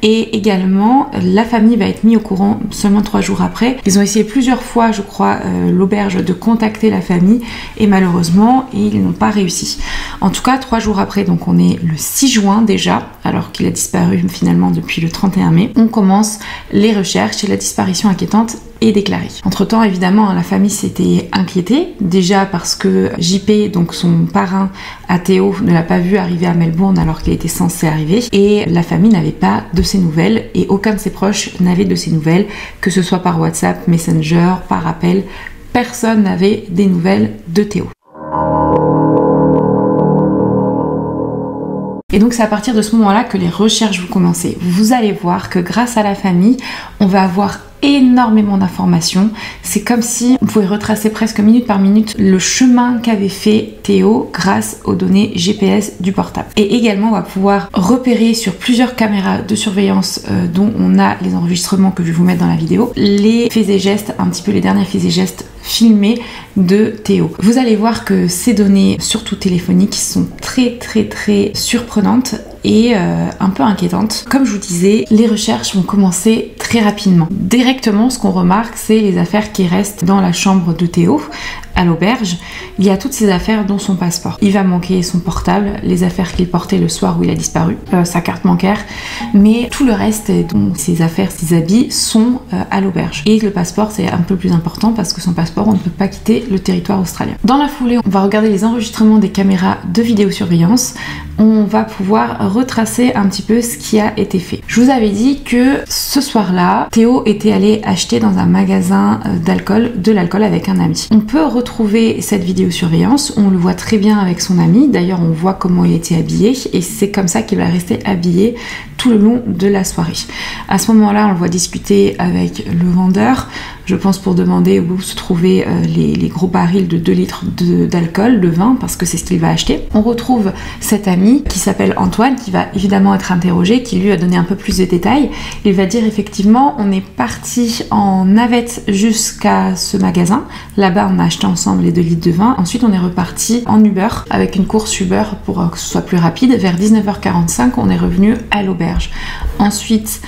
Et également, la famille va être mise au courant seulement 3 jours après. Ils ont essayé plusieurs fois, je crois, l'auberge de contacter la famille et malheureusement, ils n'ont pas réussi. En tout cas, 3 jours après, donc on est le 6 juin déjà, alors qu'il a disparu finalement depuis le 31 mai, on commence les recherches et la disparition inquiétante est déclarée. Entre temps, évidemment, la famille s'était inquiétée, déjà parce que JP, donc son parrain à Théo, ne l'a pas vu arriver à Melbourne alors qu'il était censé arriver, et la famille n'avait pas de ses nouvelles, et aucun de ses proches n'avait de ses nouvelles, que ce soit par WhatsApp, Messenger, par appel, personne n'avait des nouvelles de Théo. Et donc c'est à partir de ce moment-là que les recherches vont commencer. Vous allez voir que grâce à la famille, on va avoir énormément d'informations. C'est comme si on pouvait retracer presque minute par minute le chemin qu'avait fait Théo grâce aux données GPS du portable. Et également, on va pouvoir repérer sur plusieurs caméras de surveillance dont on a les enregistrements que je vais vous mettre dans la vidéo, les faits et gestes, un petit peu les derniers faits et gestes filmés de Théo. Vous allez voir que ces données, surtout téléphoniques, sont très surprenantes et un peu inquiétantes. Comme je vous disais, les recherches vont commencer très rapidement. Directement, ce qu'on remarque, c'est les affaires qui restent dans la chambre de Théo, à l'auberge. Il y a toutes ces affaires dont son passeport. Il va manquer son portable, les affaires qu'il portait le soir où il a disparu, sa carte bancaire, mais tout le reste, dont ses affaires, ses habits, sont à l'auberge. Et le passeport, c'est un peu plus important parce que son passeport, on ne peut pas quitter le territoire australien. Dans la foulée, on va regarder les enregistrements des caméras de vidéosurveillance. On va pouvoir retracer un petit peu ce qui a été fait. Je vous avais dit que ce soir-là, Théo était allé acheter dans un magasin de l'alcool avec un ami. On peut retrouver cette vidéosurveillance, on le voit très bien avec son ami, d'ailleurs on voit comment il était habillé et c'est comme ça qu'il va rester habillé tout le long de la soirée. À ce moment-là, on le voit discuter avec le vendeur, je pense pour demander où se trouvaient les gros barils de 2 litres d'alcool, de vin, parce que c'est ce qu'il va acheter. On retrouve cet ami qui s'appelle Antoine, qui va évidemment être interrogé, qui lui a donné un peu plus de détails. Il va dire effectivement, on est parti en navette jusqu'à ce magasin. Là-bas, on a acheté ensemble les 2 litres de vin. Ensuite, on est reparti en Uber, avec une course Uber pour que ce soit plus rapide. Vers 19h45, on est revenu à l'auberge. Ensuite,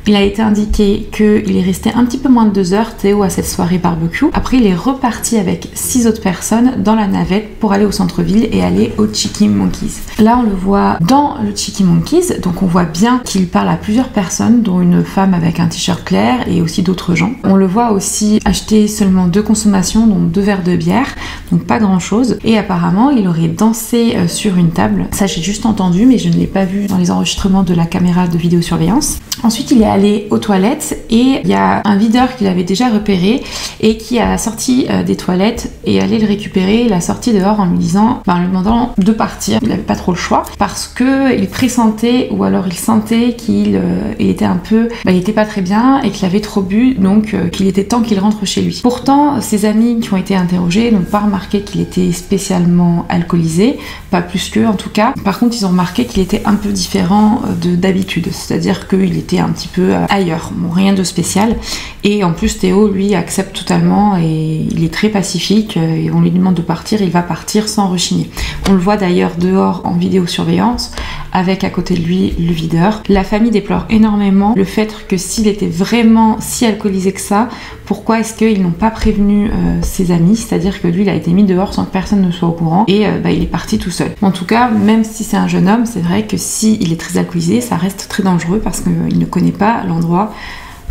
il a été indiqué qu'il est resté un petit peu moins de 2 heures, Théo, à cette soirée barbecue. Après, il est reparti avec 6 autres personnes dans la navette pour aller au centre-ville et aller au Cheeky Monkeys. Là, on le voit dans le Cheeky Monkeys, donc on voit bien qu'il parle à plusieurs personnes, dont une femme avec un t-shirt clair et aussi d'autres gens. On le voit aussi acheter seulement 2 consommations, donc 2 verres de bière, donc pas grand-chose. Et apparemment, il aurait dansé sur une table. Ça, j'ai juste entendu, mais je ne l'ai pas vu dans les enregistrements de la caméra de vidéosurveillance. Ensuite, il est allé aux toilettes et il y a un videur qu'il avait déjà repéré et qui a sorti des toilettes et allé le récupérer. Il a sorti dehors en lui disant, en lui demandant de partir. Il n'avait pas trop le choix parce que il pressentait ou alors il sentait qu'il était un peu, il était pas très bien et qu'il avait trop bu, donc qu'il était temps qu'il rentre chez lui. Pourtant, ses amis qui ont été interrogés n'ont pas remarqué qu'il était spécialement alcoolisé, pas plus qu'eux en tout cas. Par contre, ils ont remarqué qu'il était un peu différent d'habitude, c'est-à-dire qu'il était un petit peu ailleurs, bon, rien de spécial. Et en plus, Théo, lui, accepte totalement et il est très pacifique et on lui demande de partir, il va partir sans rechigner. On le voit d'ailleurs dehors en vidéosurveillance avec à côté de lui le videur. La famille déplore énormément le fait que s'il était vraiment si alcoolisé que ça, pourquoi est-ce qu'ils n'ont pas prévenu ses amis, c'est-à-dire que lui il a été mis dehors sans que personne ne soit au courant et il est parti tout seul. En tout cas, même si c'est un jeune homme, c'est vrai que s'il est très alcoolisé, ça reste très dangereux parce qu'il ne connaît pas l'endroit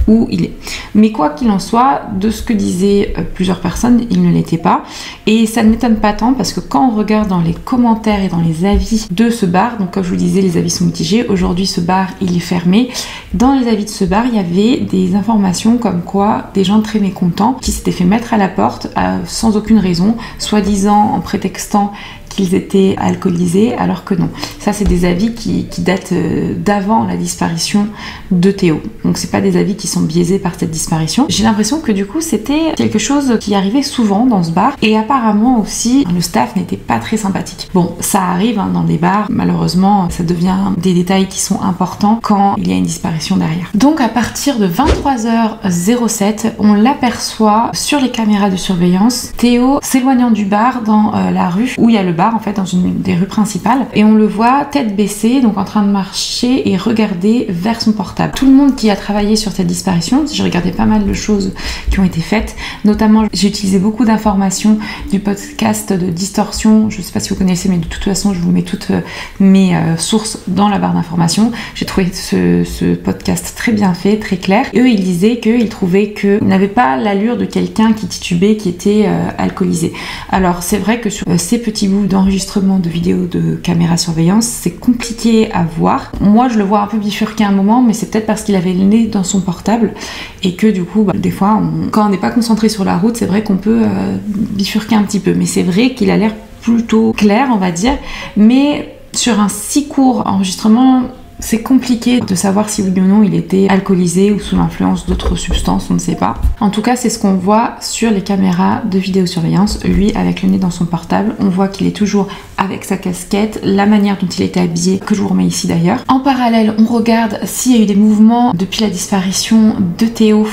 où il est. Mais quoi qu'il en soit, de ce que disaient plusieurs personnes, il ne l'était pas. Et ça ne m'étonne pas tant parce que quand on regarde dans les commentaires et dans les avis de ce bar, donc comme je vous disais, les avis sont mitigés. Aujourd'hui, ce bar, il est fermé. Dans les avis de ce bar, il y avait des informations comme quoi des gens très mécontents qui s'étaient fait mettre à la porte sans aucune raison, soi-disant en prétextant qu'ils étaient alcoolisés, alors que non. Ça, c'est des avis qui datent d'avant la disparition de Théo. Donc, c'est pas des avis qui sont biaisés par cette disparition. J'ai l'impression que du coup, c'était quelque chose qui arrivait souvent dans ce bar. Et apparemment aussi, le staff n'était pas très sympathique. Bon, ça arrive dans des bars. Malheureusement, ça devient des détails qui sont importants quand il y a une disparition derrière. Donc, à partir de 23h07, on l'aperçoit sur les caméras de surveillance, Théo s'éloignant du bar dans la rue où il y a le bar, en fait, dans une des rues principales, et on le voit tête baissée, donc en train de marcher et regarder vers son portable. Tout le monde qui a travaillé sur cette disparition, j'ai regardé pas mal de choses qui ont été faites, notamment j'ai utilisé beaucoup d'informations du podcast de Distorsion, je sais pas si vous connaissez, mais de toute façon je vous mets toutes mes sources dans la barre d'informations. J'ai trouvé ce podcast très bien fait, très clair. Eux, ils disaient qu'ils trouvaient qu'il n'avait pas l'allure de quelqu'un qui titubait, qui était alcoolisé. Alors c'est vrai que sur ces petits bouts d'enregistrement de vidéos de caméra surveillance, c'est compliqué à voir. Moi, je le vois un peu bifurqué à un moment, mais c'est peut-être parce qu'il avait le nez dans son portable et que du coup, des fois, quand on n'est pas concentré sur la route, c'est vrai qu'on peut bifurquer un petit peu. Mais c'est vrai qu'il a l'air plutôt clair, on va dire. Mais sur un si court enregistrement, c'est compliqué de savoir si oui ou non il était alcoolisé ou sous l'influence d'autres substances, on ne sait pas. En tout cas, c'est ce qu'on voit sur les caméras de vidéosurveillance. Lui, avec le nez dans son portable, on voit qu'il est toujours avec sa casquette, la manière dont il était habillé, que je vous remets ici d'ailleurs. En parallèle, on regarde s'il y a eu des mouvements depuis la disparition de Théo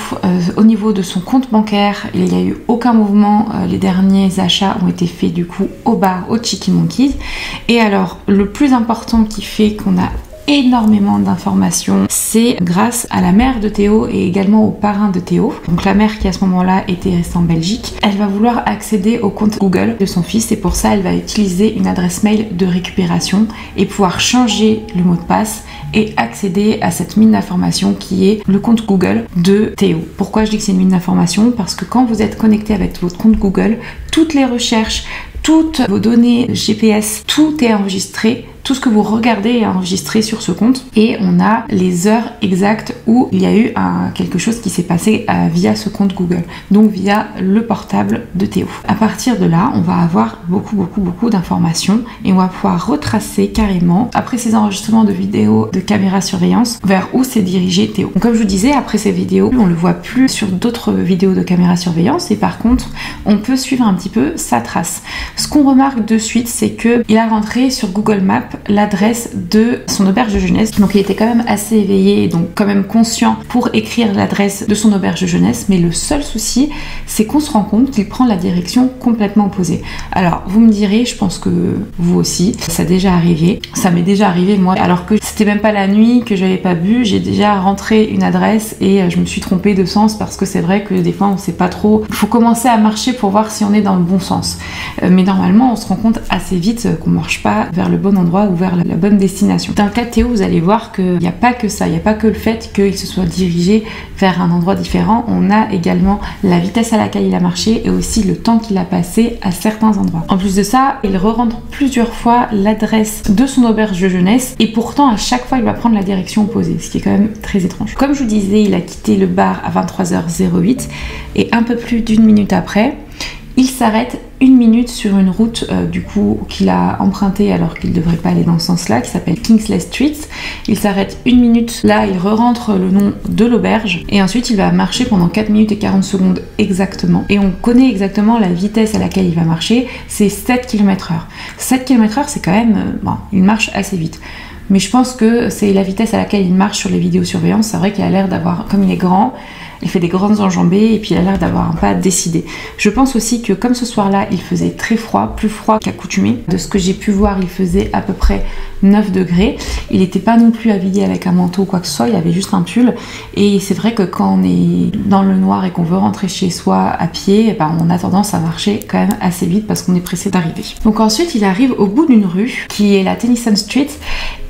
au niveau de son compte bancaire. Il n'y a eu aucun mouvement. Les derniers achats ont été faits du coup au bar, au Cheeky Monkeys. Et alors, le plus important qui fait qu'on a énormément d'informations, c'est grâce à la mère de Théo et également au parrain de Théo. Donc la mère qui à ce moment-là était restée en Belgique, elle va vouloir accéder au compte Google de son fils et pour ça elle va utiliser une adresse mail de récupération et pouvoir changer le mot de passe et accéder à cette mine d'informations qui est le compte Google de Théo. Pourquoi je dis que c'est une mine d'informations? Parce que quand vous êtes connecté avec votre compte Google, toutes les recherches, toutes vos données GPS, tout est enregistré. Tout ce que vous regardez est enregistré sur ce compte et on a les heures exactes où il y a eu quelque chose qui s'est passé via ce compte Google, donc via le portable de Théo. À partir de là, on va avoir beaucoup d'informations et on va pouvoir retracer carrément, après ces enregistrements de vidéos de caméra surveillance, vers où s'est dirigé Théo. Donc, comme je vous disais, après ces vidéos, on le voit plus sur d'autres vidéos de caméra surveillance et par contre, on peut suivre un petit peu sa trace. Ce qu'on remarque de suite, c'est qu'il a rentré sur Google Maps l'adresse de son auberge de jeunesse. Donc il était quand même assez éveillé, donc quand même conscient pour écrire l'adresse de son auberge de jeunesse, mais le seul souci, c'est qu'on se rend compte qu'il prend la direction complètement opposée. Alors vous me direz, je pense que vous aussi, ça a déjà arrivé. Ça m'est déjà arrivé moi, alors que c'était même pas la nuit, que j'avais pas bu, j'ai déjà rentré une adresse et je me suis trompée de sens parce que c'est vrai que des fois on sait pas trop. Il faut commencer à marcher pour voir si on est dans le bon sens. Mais normalement on se rend compte assez vite qu'on marche pas vers le bon endroit ou vers la bonne destination. Dans le cas de Théo, vous allez voir qu'il n'y a pas que ça, il n'y a pas que le fait qu'il se soit dirigé vers un endroit différent, on a également la vitesse à laquelle il a marché et aussi le temps qu'il a passé à certains endroits. En plus de ça, il re-rentre plusieurs fois l'adresse de son auberge de jeunesse et pourtant à chaque fois il va prendre la direction opposée, ce qui est quand même très étrange. Comme je vous disais, il a quitté le bar à 23h08 et un peu plus d'une minute après, il s'arrête 1 minute sur une route du coup qu'il a empruntée alors qu'il ne devrait pas aller dans ce sens-là, qui s'appelle Kingsley Street. Il s'arrête 1 minute, là il re-rentre le nom de l'auberge et ensuite il va marcher pendant 4 minutes et 40 secondes exactement. Et on connaît exactement la vitesse à laquelle il va marcher, c'est 7 km/h. 7 km/h c'est quand même, bon, il marche assez vite. Mais je pense que c'est la vitesse à laquelle il marche sur les vidéosurveillances. C'est vrai qu'il a l'air d'avoir, comme il est grand, il fait des grandes enjambées et puis il a l'air d'avoir un pas décidé. Je pense aussi que comme ce soir-là, il faisait très froid, plus froid qu'accoutumé. De ce que j'ai pu voir, il faisait à peu près 9 degrés. Il n'était pas non plus habillé avec un manteau ou quoi que ce soit, il avait juste un pull. Et c'est vrai que quand on est dans le noir et qu'on veut rentrer chez soi à pied, on a tendance à marcher quand même assez vite parce qu'on est pressé d'arriver. Donc ensuite, il arrive au bout d'une rue qui est la Tennyson Street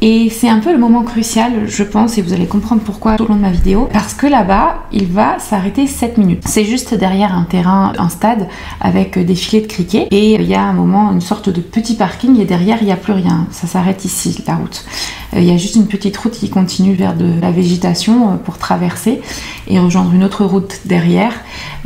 et c'est un peu le moment crucial, je pense, et vous allez comprendre pourquoi tout au long de ma vidéo, parce que là-bas, il va s'arrêter 7 minutes. C'est juste derrière un terrain, un stade avec des filets de cricket et il y a un moment, une sorte de petit parking et derrière, il n'y a plus rien. Ça s'arrête ici, la route. Il y a juste une petite route qui continue vers de la végétation pour traverser et rejoindre une autre route derrière.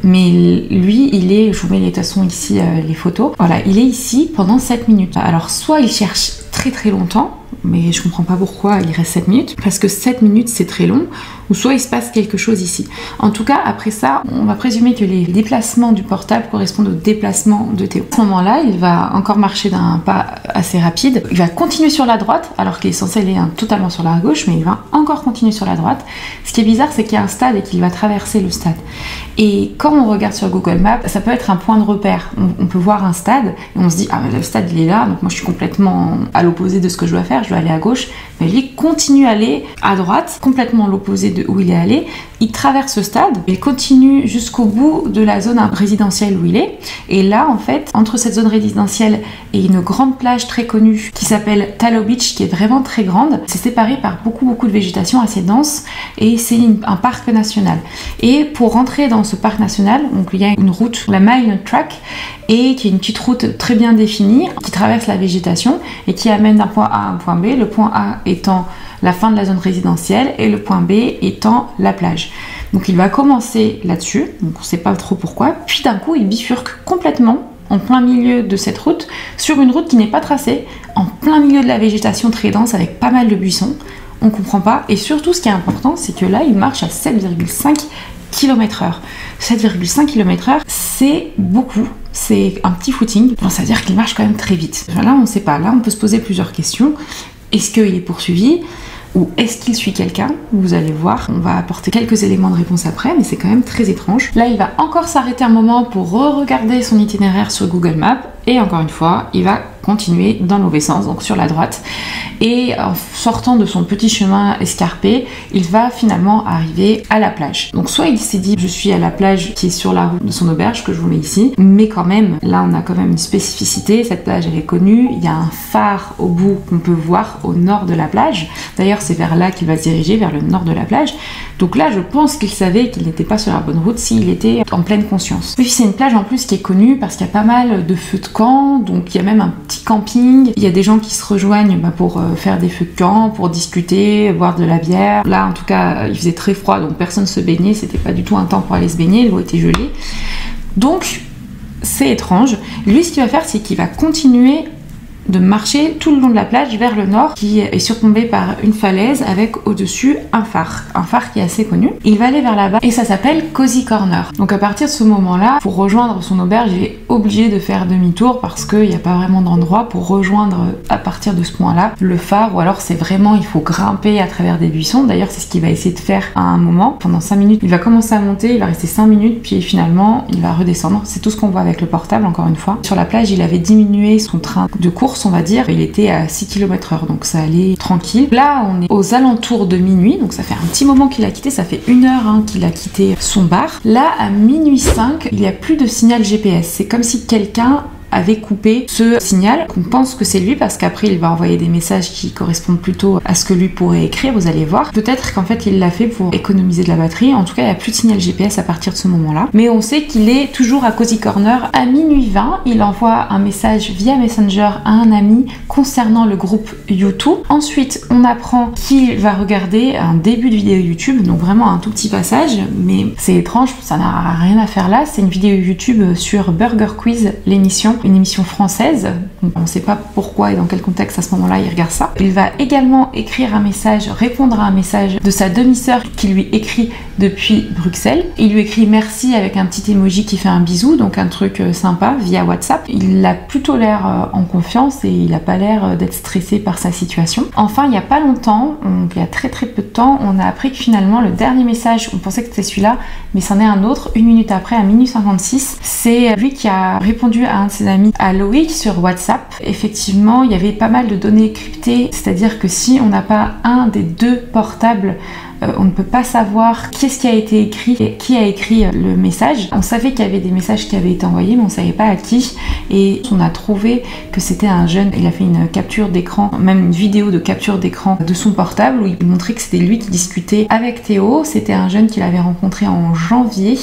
Mais lui, il est, je vous mets de toute façon ici les photos, voilà, il est ici pendant 7 minutes. Alors soit il cherche très longtemps, mais je comprends pas pourquoi il reste 7 minutes, parce que 7 minutes c'est très long, ou soit il se passe quelque chose ici. En tout cas, après ça, on va présumer que les déplacements du portable correspondent aux déplacements de Théo. À ce moment-là, il va encore marcher d'un pas assez rapide, il va continuer sur la droite, alors qu'il est censé aller totalement sur la gauche, mais il va encore continuer sur la droite. Ce qui est bizarre, c'est qu'il y a un stade et qu'il va traverser le stade. Et quand on regarde sur Google Maps, ça peut être un point de repère. On peut voir un stade et on se dit, ah mais le stade il est là, donc moi je suis complètement à l'opposé de ce que je dois faire, je dois aller à gauche. Mais lui continue à aller à droite, complètement l'opposé de où il est allé. Il traverse le stade, il continue jusqu'au bout de la zone résidentielle où il est. Et là, en fait, entre cette zone résidentielle et une grande plage très connue qui s'appelle Tallow Beach, qui est vraiment très grande, c'est séparé par beaucoup de végétation assez dense et c'est un parc national. Et pour rentrer dans ce parc national, donc il y a une route, la Mile Track, et qui est une petite route très bien définie qui traverse la végétation et qui amène d'un point A à un point B, le point A étant la fin de la zone résidentielle et le point B étant la plage. Donc il va commencer là-dessus, donc on ne sait pas trop pourquoi, puis d'un coup il bifurque complètement en plein milieu de cette route, sur une route qui n'est pas tracée, en plein milieu de la végétation très dense avec pas mal de buissons. On comprend pas, et surtout ce qui est important, c'est que là il marche à 7,5 km/h. 7,5 km/h, c'est beaucoup. C'est un petit footing, donc ça veut dire qu'il marche quand même très vite. Là, on ne sait pas. Là, on peut se poser plusieurs questions. Est-ce qu'il est poursuivi ou est-ce qu'il suit quelqu'un? Vous allez voir, on va apporter quelques éléments de réponse après, mais c'est quand même très étrange. Là, il va encore s'arrêter un moment pour re-regarder son itinéraire sur Google Maps et encore une fois, il va continuer dans le mauvais sens, donc sur la droite. Et en sortant de son petit chemin escarpé, il va finalement arriver à la plage. Donc soit il s'est dit, je suis à la plage qui est sur la route de son auberge, que je vous mets ici, mais quand même, là on a quand même une spécificité, cette plage elle est connue, il y a un phare au bout qu'on peut voir au nord de la plage. D'ailleurs c'est vers là qu'il va se diriger, vers le nord de la plage. Donc là je pense qu'il savait qu'il n'était pas sur la bonne route s'il était en pleine conscience. Puis c'est une plage en plus qui est connue parce qu'il y a pas mal de feux de camp, donc il y a même un petit camping, il y a des gens qui se rejoignent pour faire des feux de camp, pour discuter, boire de la bière. Là en tout cas il faisait très froid donc personne se baignait, c'était pas du tout un temps pour aller se baigner, l'eau était gelée. Donc c'est étrange. Lui ce qu'il va faire c'est qu'il va continuer de marcher tout le long de la plage vers le nord qui est surplombé par une falaise avec au-dessus un phare qui est assez connu. Il va aller vers là-bas et ça s'appelle Cozy Corner. Donc à partir de ce moment-là, pour rejoindre son auberge, il est obligé de faire demi-tour parce qu'il n'y a pas vraiment d'endroit pour rejoindre à partir de ce point-là le phare, ou alors c'est vraiment, il faut grimper à travers des buissons. D'ailleurs c'est ce qu'il va essayer de faire à un moment. Pendant 5 minutes, il va commencer à monter, il va rester 5 minutes, puis finalement il va redescendre. C'est tout ce qu'on voit avec le portable encore une fois. Sur la plage, il avait diminué son train de course, on va dire, il était à 6 km/h, donc ça allait tranquille. Là, on est aux alentours de minuit, donc ça fait un petit moment qu'il a quitté, ça fait 1 heure qu'il a quitté son bar. Là, à minuit 5, il n'y a plus de signal GPS. C'est comme si quelqu'un avait coupé ce signal. On pense que c'est lui parce qu'après il va envoyer des messages qui correspondent plutôt à ce que lui pourrait écrire, vous allez voir. Peut-être qu'en fait il l'a fait pour économiser de la batterie. En tout cas il n'y a plus de signal GPS à partir de ce moment-là. Mais on sait qu'il est toujours à Cozy Corner. À minuit 20, il envoie un message via Messenger à un ami concernant le groupe YouTube. Ensuite on apprend qu'il va regarder un début de vidéo YouTube, donc vraiment un tout petit passage, mais c'est étrange, ça n'a rien à faire là. C'est une vidéo YouTube sur Burger Quiz, l'émission. une émission française. Donc, on ne sait pas pourquoi et dans quel contexte à ce moment-là il regarde ça. Il va également écrire un message, répondre à un message de sa demi-sœur qui lui écrit depuis Bruxelles. Il lui écrit merci avec un petit emoji qui fait un bisou, donc un truc sympa via WhatsApp. Il a plutôt l'air en confiance et il n'a pas l'air d'être stressé par sa situation. Enfin, il n'y a pas longtemps, donc il y a très peu de temps, on a appris que finalement le dernier message, on pensait que c'était celui-là, mais c'en est un autre, 1 minute après, à minuit 56, c'est lui qui a répondu à un de ses amis, à Loïc, sur WhatsApp. Effectivement, il y avait pas mal de données cryptées, c'est-à-dire que si on n'a pas un des deux portables, on ne peut pas savoir qu'est-ce qui a été écrit et qui a écrit le message. On savait qu'il y avait des messages qui avaient été envoyés, mais on ne savait pas à qui. Et on a trouvé que c'était un jeune. Il a fait une capture d'écran, même une vidéo de capture d'écran de son portable où il montrait que c'était lui qui discutait avec Théo. C'était un jeune qu'il avait rencontré en janvier.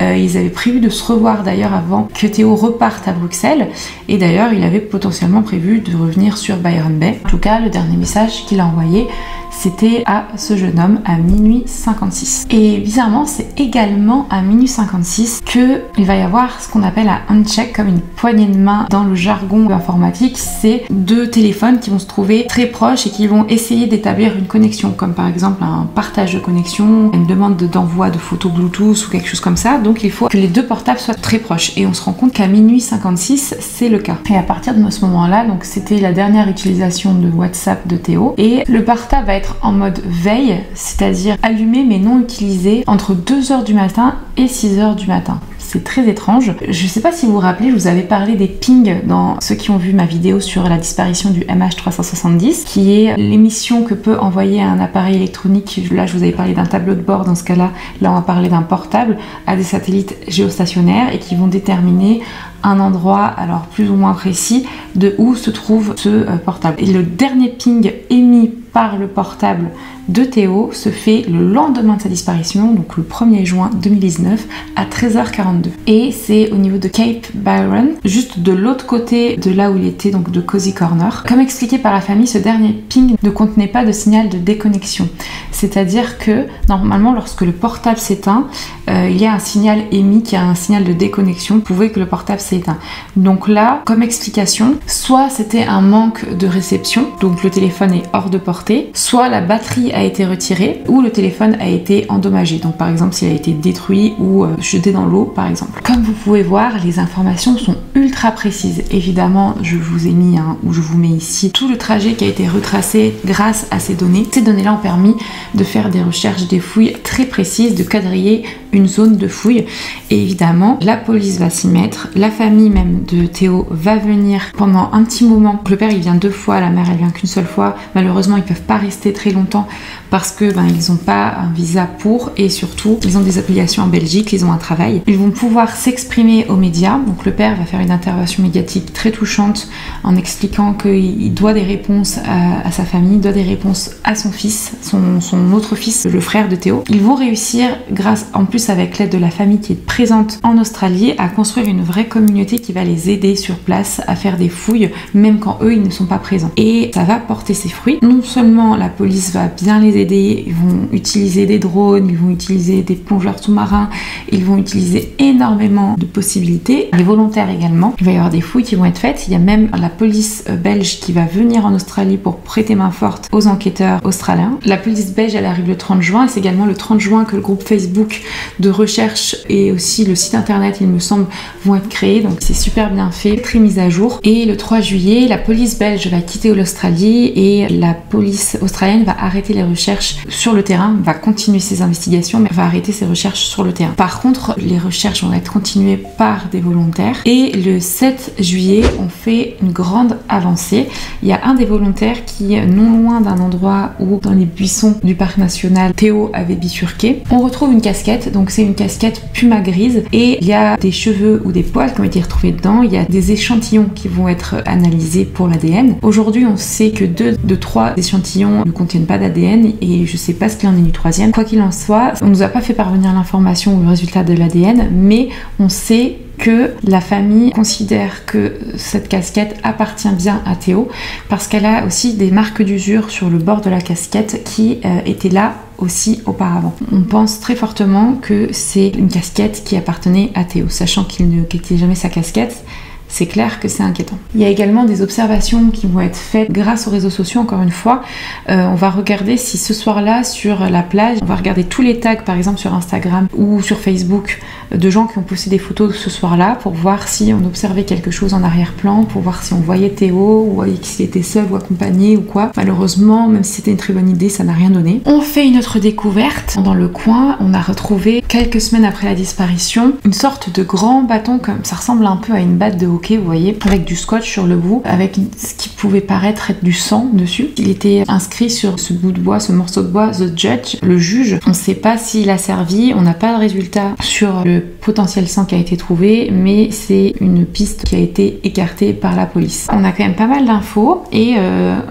Ils avaient prévu de se revoir d'ailleurs avant que Théo reparte à Bruxelles. Et d'ailleurs, il avait potentiellement prévu de revenir sur Byron Bay. En tout cas, le dernier message qu'il a envoyé, c'était à ce jeune homme à minuit 56. Et bizarrement, c'est également à minuit 56 qu'il va y avoir ce qu'on appelle un handshake, comme une poignée de main dans le jargon informatique. C'est deux téléphones qui vont se trouver très proches et qui vont essayer d'établir une connexion, comme par exemple un partage de connexion, une demande d'envoi de photos Bluetooth ou quelque chose comme ça. Donc il faut que les deux portables soient très proches. Et on se rend compte qu'à minuit 56, c'est le cas. Et à partir de ce moment-là, donc c'était la dernière utilisation de WhatsApp de Théo. Et le portable va être en mode veille, c'est-à-dire allumé mais non utilisé entre 2h du matin et 6h du matin. C'est très étrange. Je sais pas si vous vous rappelez, je vous avais parlé des pings dans ceux qui ont vu ma vidéo sur la disparition du MH370, qui est l'émission que peut envoyer un appareil électronique. Là, je vous avais parlé d'un tableau de bord. Dans ce cas-là, on va parler d'un portable à des satellites géostationnaires et qui vont déterminer un endroit, alors plus ou moins précis, de où se trouve ce portable. Et le dernier ping émis par le portable de Théo se fait le lendemain de sa disparition, donc le 1er juin 2019 à 13h42. Et c'est au niveau de Cape Byron, juste de l'autre côté de là où il était, donc de Cozy Corner. Comme expliqué par la famille, ce dernier ping ne contenait pas de signal de déconnexion. C'est-à-dire que normalement, lorsque le portable s'éteint, il y a un signal émis qui a un signal de déconnexion, prouvait que le portable s'est éteint. Donc là, comme explication, soit c'était un manque de réception, donc le téléphone est hors de portée, soit la batterie a été retirée ou le téléphone a été endommagé. Donc par exemple, s'il a été détruit ou jeté dans l'eau, par exemple. Comme vous pouvez voir, les informations sont ultra précises. Évidemment, je vous ai mis, ou je vous mets ici, tout le trajet qui a été retracé grâce à ces données. Ces données-là ont permis de faire des recherches, des fouilles très précises, de quadriller une zone de fouille. Et évidemment, la police va s'y mettre, la famille même de Théo va venir pendant un petit moment. Le père, il vient 2 fois, la mère, elle vient qu'une seule fois. Malheureusement, ils peuvent pas rester très longtemps parce que ils n'ont pas un visa pour, et surtout ils ont des obligations en Belgique, ils ont un travail. Ils vont pouvoir s'exprimer aux médias. Donc le père va faire une intervention médiatique très touchante en expliquant qu'il doit des réponses à sa famille, doit des réponses à son fils, son autre fils, le frère de Théo. Ils vont réussir, grâce en plus avec l'aide de la famille qui est présente en Australie, à construire une vraie communauté qui va les aider sur place à faire des fouilles, même quand eux ils ne sont pas présents. Et ça va porter ses fruits. Non seulement la police va bien les aider, ils vont utiliser des drones, ils vont utiliser des plongeurs sous-marins, ils vont utiliser énormément de possibilités. Les volontaires également. Il va y avoir des fouilles qui vont être faites. Il y a même la police belge qui va venir en Australie pour prêter main forte aux enquêteurs australiens. La police belge, elle arrive le 30 juin et c'est également le 30 juin que le groupe Facebook de recherche et aussi le site internet, il me semble, vont être créés. Donc c'est super bien fait, très mis à jour. Et le 3 juillet, la police belge va quitter l'Australie et la police australienne va arrêter les recherches sur le terrain, va continuer ses investigations, mais va arrêter ses recherches sur le terrain. Par contre, les recherches vont être continuées par des volontaires. Et le 7 juillet, on fait une grande avancée. Il y a un des volontaires qui est non loin d'un endroit où, dans les buissons du parc national, Théo avait bifurqué. On retrouve une casquette, donc c'est une casquette puma grise, et il y a des cheveux ou des poils qui ont été retrouvés dedans. Il y a des échantillons qui vont être analysés pour l'ADN. Aujourd'hui, on sait que 2 de 3 échantillons ne contiennent pas d'ADN et je sais pas ce qu'il en est du 3e. Quoi qu'il en soit, on nous a pas fait parvenir l'information ou le résultat de l'ADN, mais on sait que la famille considère que cette casquette appartient bien à Théo parce qu'elle a aussi des marques d'usure sur le bord de la casquette qui étaient là aussi auparavant. On pense très fortement que c'est une casquette qui appartenait à Théo, sachant qu'il ne quittait jamais sa casquette. c'est clair que c'est inquiétant. Il y a également des observations qui vont être faites grâce aux réseaux sociaux, encore une fois. On va regarder si ce soir-là, sur la plage, on va regarder tous les tags, par exemple sur Instagram ou sur Facebook, de gens qui ont posté des photos ce soir-là pour voir si on observait quelque chose en arrière-plan, pour voir si on voyait Théo ou s'il était seul ou accompagné ou quoi. Malheureusement, même si c'était une très bonne idée, ça n'a rien donné. On fait une autre découverte. Dans le coin, on a retrouvé, quelques semaines après la disparition, une sorte de grand bâton, comme ça ressemble un peu à une batte de hockey, vous voyez, avec du scotch sur le bout, avec ce qui pouvait paraître être du sang dessus. Il était inscrit sur ce bout de bois, ce morceau de bois, The Judge, le juge. On ne sait pas s'il a servi, on n'a pas de résultat sur le potentiel sang qui a été trouvé, mais c'est une piste qui a été écartée par la police. On a quand même pas mal d'infos et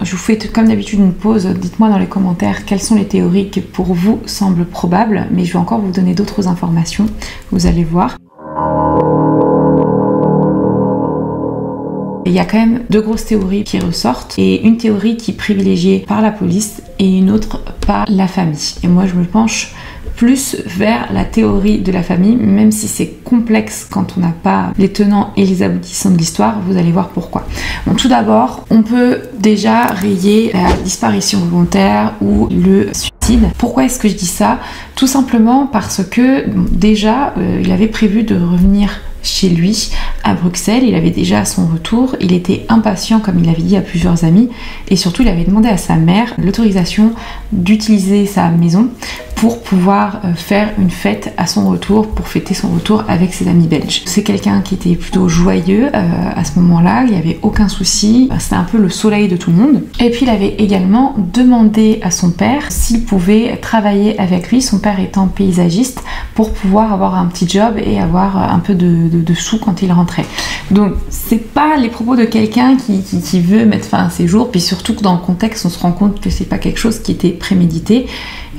je vous fais comme d'habitude une pause. Dites-moi dans les commentaires quelles sont les théories qui pour vous semblent probables, mais je vais encore vous donner d'autres informations, vous allez voir. Il y a quand même deux grosses théories qui ressortent, et une théorie qui est privilégiée par la police et une autre par la famille. Et moi je me penche plus vers la théorie de la famille, même si c'est complexe quand on n'a pas les tenants et les aboutissants de l'histoire, vous allez voir pourquoi. Bon, tout d'abord, on peut déjà rayer la disparition volontaire ou le suicide. Pourquoi est-ce que je dis ça? Tout simplement parce que déjà, il avait prévu de revenir chez lui à Bruxelles, il avait déjà son retour, il était impatient comme il l'avait dit à plusieurs amis, et surtout il avait demandé à sa mère l'autorisation d'utiliser sa maison pour pouvoir faire une fête à son retour, pour fêter son retour avec ses amis belges. C'est quelqu'un qui était plutôt joyeux à ce moment-là, il n'y avait aucun souci, c'était un peu le soleil de tout le monde. Et puis il avait également demandé à son père s'il pouvait travailler avec lui, son père étant paysagiste, pour pouvoir avoir un petit job et avoir un peu de sous quand il rentrait. Donc c'est pas les propos de quelqu'un qui veut mettre fin à ses jours, puis surtout que dans le contexte on se rend compte que c'est pas quelque chose qui était prémédité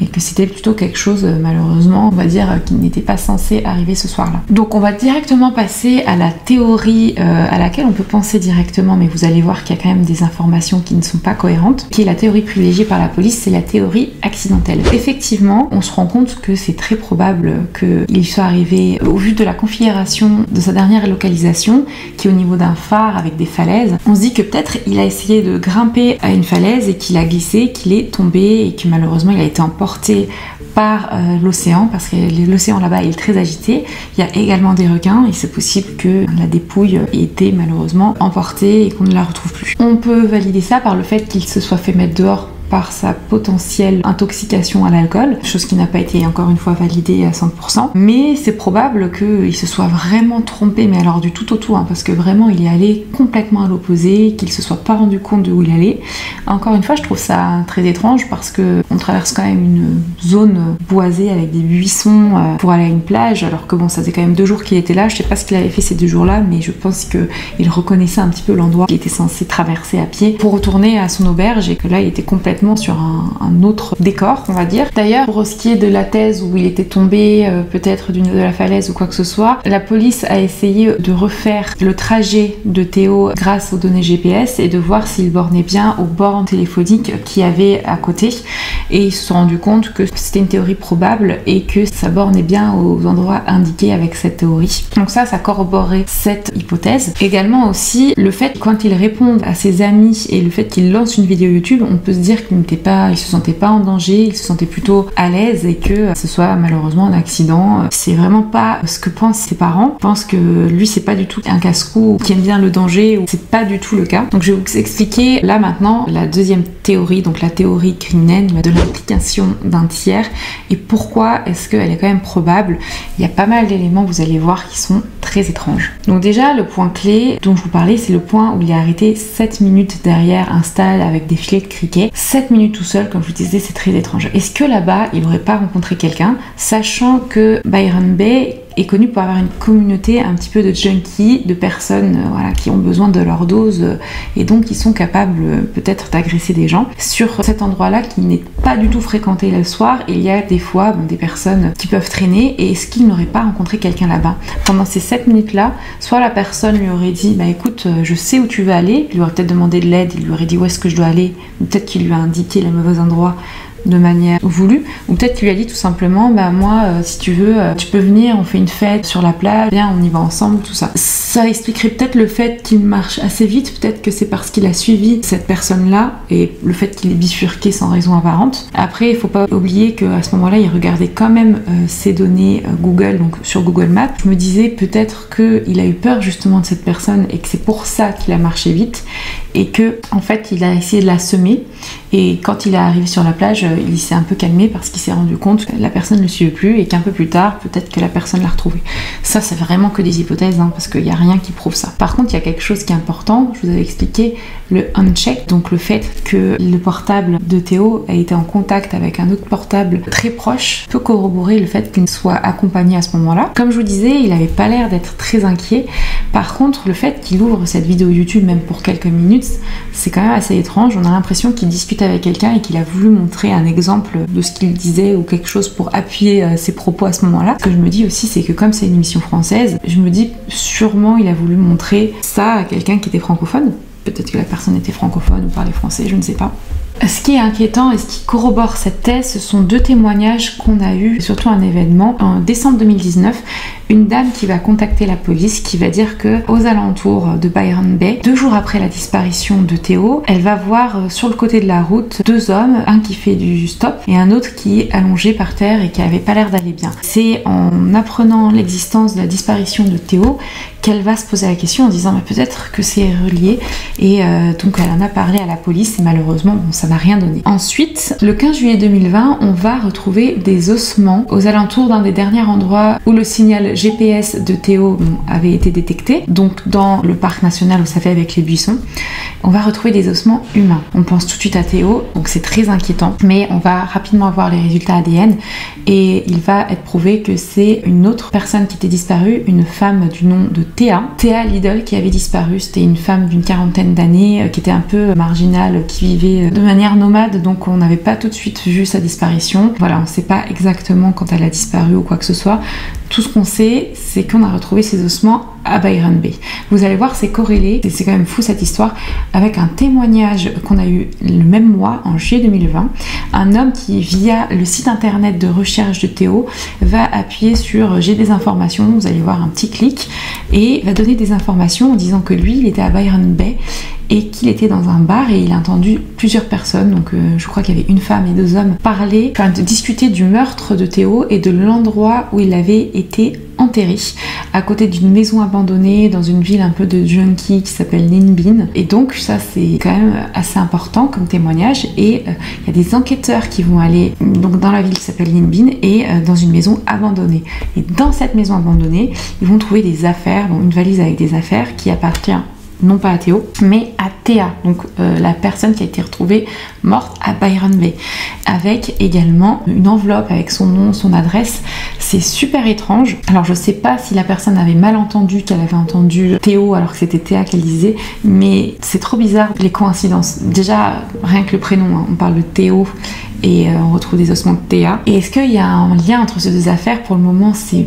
et que c'était plutôt quelque chose malheureusement on va dire qui n'était pas censé arriver ce soir-là. Donc on va directement passer à la théorie à laquelle on peut penser directement, mais vous allez voir qu'il y a quand même des informations qui ne sont pas cohérentes, qui est la théorie privilégiée par la police, c'est la théorie accidentelle. Effectivement, on se rend compte que c'est très probable qu'il soit arrivé au vu de la configuration de sa dernière localisation, qui est au niveau d'un phare avec des falaises. On se dit que peut-être il a essayé de grimper à une falaise et qu'il a glissé, qu'il est tombé et que malheureusement il a été emporté par l'océan, parce que l'océan là-bas est très agité. Il y a également des requins et c'est possible que la dépouille ait été malheureusement emportée et qu'on ne la retrouve plus. On peut valider ça par le fait qu'il se soit fait mettre dehors par sa potentielle intoxication à l'alcool, chose qui n'a pas été encore une fois validée à 100%, mais c'est probable qu'il se soit vraiment trompé, mais alors du tout au tout, hein, parce que vraiment il est allé complètement à l'opposé, qu'il se soit pas rendu compte de où il allait. Encore une fois, je trouve ça très étrange parce que on traverse quand même une zone boisée avec des buissons pour aller à une plage, alors que bon, ça faisait quand même 2 jours qu'il était là. Je sais pas ce qu'il avait fait ces 2 jours-là, mais je pense qu'il reconnaissait un petit peu l'endroit qu'il était censé traverser à pied pour retourner à son auberge, et que là il était complètement sur un autre décor, on va dire. D'ailleurs, pour ce qui est de la thèse où il était tombé peut-être de la falaise ou quoi que ce soit, la police a essayé de refaire le trajet de Théo grâce aux données GPS et de voir s'il bornait bien aux bornes téléphoniques qu'il y avait à côté, et ils se sont rendus compte que c'était une théorie probable et que ça bornait bien aux endroits indiqués avec cette théorie. Donc ça corroborait cette hypothèse. Également aussi, le fait quand il répond à ses amis et le fait qu'il lance une vidéo YouTube, on peut se dire il se sentait pas en danger, il se sentait plutôt à l'aise, et que ce soit malheureusement un accident. C'est vraiment pas ce que pensent ses parents. Je pense que lui c'est pas du tout un casse-cou qui aime bien le danger, ou c'est pas du tout le cas. Donc je vais vous expliquer là maintenant la deuxième théorie, donc la théorie criminelle de l'implication d'un tiers, et pourquoi est-ce qu'elle est quand même probable. Il y a pas mal d'éléments, vous allez voir, qui sont très étranges. Donc déjà, le point clé dont je vous parlais, c'est le point où il est arrêté 7 minutes derrière un stade avec des filets de cricket. 7 minutes tout seul, comme je vous disais, c'est très étrange. Est-ce que là-bas, il n'aurait pas rencontré quelqu'un, sachant que Byron Bay est connu pour avoir une communauté un petit peu de junkies, de personnes qui ont besoin de leur dose et donc qui sont capables peut-être d'agresser des gens. Sur cet endroit-là qui n'est pas du tout fréquenté le soir, il y a des fois des personnes qui peuvent traîner, et est-ce qu'il n'aurait pas rencontré quelqu'un là-bas? Pendant ces 7 minutes-là, soit la personne lui aurait dit « écoute, je sais où tu vas aller », il lui aurait peut-être demandé de l'aide, il lui aurait dit « où est-ce que je dois aller », ou peut-être qu'il lui a indiqué le mauvais endroit de manière voulue, ou peut-être qu'il lui a dit tout simplement moi si tu veux tu peux venir, on fait une fête sur la plage, viens on y va ensemble, tout ça. Ça expliquerait peut-être le fait qu'il marche assez vite, peut-être que c'est parce qu'il a suivi cette personne là et le fait qu'il est bifurqué sans raison apparente. Après il faut pas oublier qu'à ce moment là il regardait quand même ses données Google, donc sur Google Maps. Je me disais peut-être qu'il a eu peur justement de cette personne et que c'est pour ça qu'il a marché vite et que en fait il a essayé de la semer, et quand il est arrivé sur la plage il s'est un peu calmé parce qu'il s'est rendu compte que la personne ne le suivait plus et qu'un peu plus tard peut-être que la personne l'a retrouvé. Ça c'est vraiment que des hypothèses parce qu'il n'y a rien qui prouve ça. Par contre il y a quelque chose qui est important, je vous avais expliqué le uncheck, donc le fait que le portable de Théo a été en contact avec un autre portable très proche peut corroborer le fait qu'il soit accompagné à ce moment-là. Comme je vous disais, il n'avait pas l'air d'être très inquiet. Par contre le fait qu'il ouvre cette vidéo YouTube même pour quelques minutes, c'est quand même assez étrange. On a l'impression qu'il discute avec quelqu'un et qu'il a voulu montrer un exemple de ce qu'il disait ou quelque chose pour appuyer ses propos à ce moment-là. Ce que je me dis aussi, c'est que comme c'est une émission française, je me dis sûrement il a voulu montrer ça à quelqu'un qui était francophone. Peut-être que la personne était francophone ou parlait français, je ne sais pas. Ce qui est inquiétant et ce qui corrobore cette thèse, ce sont deux témoignages qu'on a eus, surtout un événement en décembre 2019. Une dame qui va contacter la police, qui va dire que aux alentours de Byron Bay, 2 jours après la disparition de Théo, elle va voir sur le côté de la route 2 hommes, un qui fait du stop et un autre qui est allongé par terre et qui avait pas l'air d'aller bien. C'est en apprenant l'existence de la disparition de Théo qu'elle va se poser la question en disant peut-être que c'est relié, et donc elle en a parlé à la police et malheureusement ça n'a rien donné. Ensuite, le 15 juillet 2020, on va retrouver des ossements aux alentours d'un des derniers endroits où le signal GPS de Théo avait été détecté, donc dans le parc national où ça fait avec les buissons. On va retrouver des ossements humains. On pense tout de suite à Théo, donc c'est très inquiétant, mais on va rapidement avoir les résultats ADN et il va être prouvé que c'est une autre personne qui était disparue, une femme du nom de Théa Lidl qui avait disparu. C'était une femme d'une 40aine d'années qui était un peu marginale, qui vivait de manière nomade, donc on n'avait pas tout de suite vu sa disparition. Voilà, on ne sait pas exactement quand elle a disparu ou quoi que ce soit. Tout ce qu'on sait, c'est qu'on a retrouvé ses ossements à Byron Bay. Vous allez voir, c'est corrélé, c'est quand même fou cette histoire, avec un témoignage qu'on a eu le même mois, en juillet 2020. Un homme qui, via le site internet de recherche de Théo, va appuyer sur « J'ai des informations », vous allez voir un petit clic, et va donner des informations en disant que lui, il était à Byron Bay, et qu'il était dans un bar et il a entendu plusieurs personnes, donc je crois qu'il y avait une femme et 2 hommes, parler, discuter du meurtre de Théo et de l'endroit où il avait été enterré, à côté d'une maison abandonnée dans une ville un peu de junkie qui s'appelle Ninh Binh. Et donc ça c'est quand même assez important comme témoignage, et il y a des enquêteurs qui vont aller donc dans la ville qui s'appelle Ninh Binh et dans une maison abandonnée. Et dans cette maison abandonnée, ils vont trouver des affaires, une valise avec des affaires qui appartient non pas à Théo, mais à Théa, donc la personne qui a été retrouvée morte à Byron Bay, avec également une enveloppe avec son nom, son adresse. C'est super étrange. Alors je sais pas si la personne avait mal entendu, qu'elle avait entendu Théo alors que c'était Théa qu'elle disait, mais c'est trop bizarre les coïncidences. Déjà, rien que le prénom, on parle de Théo et on retrouve des ossements de Théa. Et est-ce qu'il y a un lien entre ces 2 affaires? Pour le moment, c'est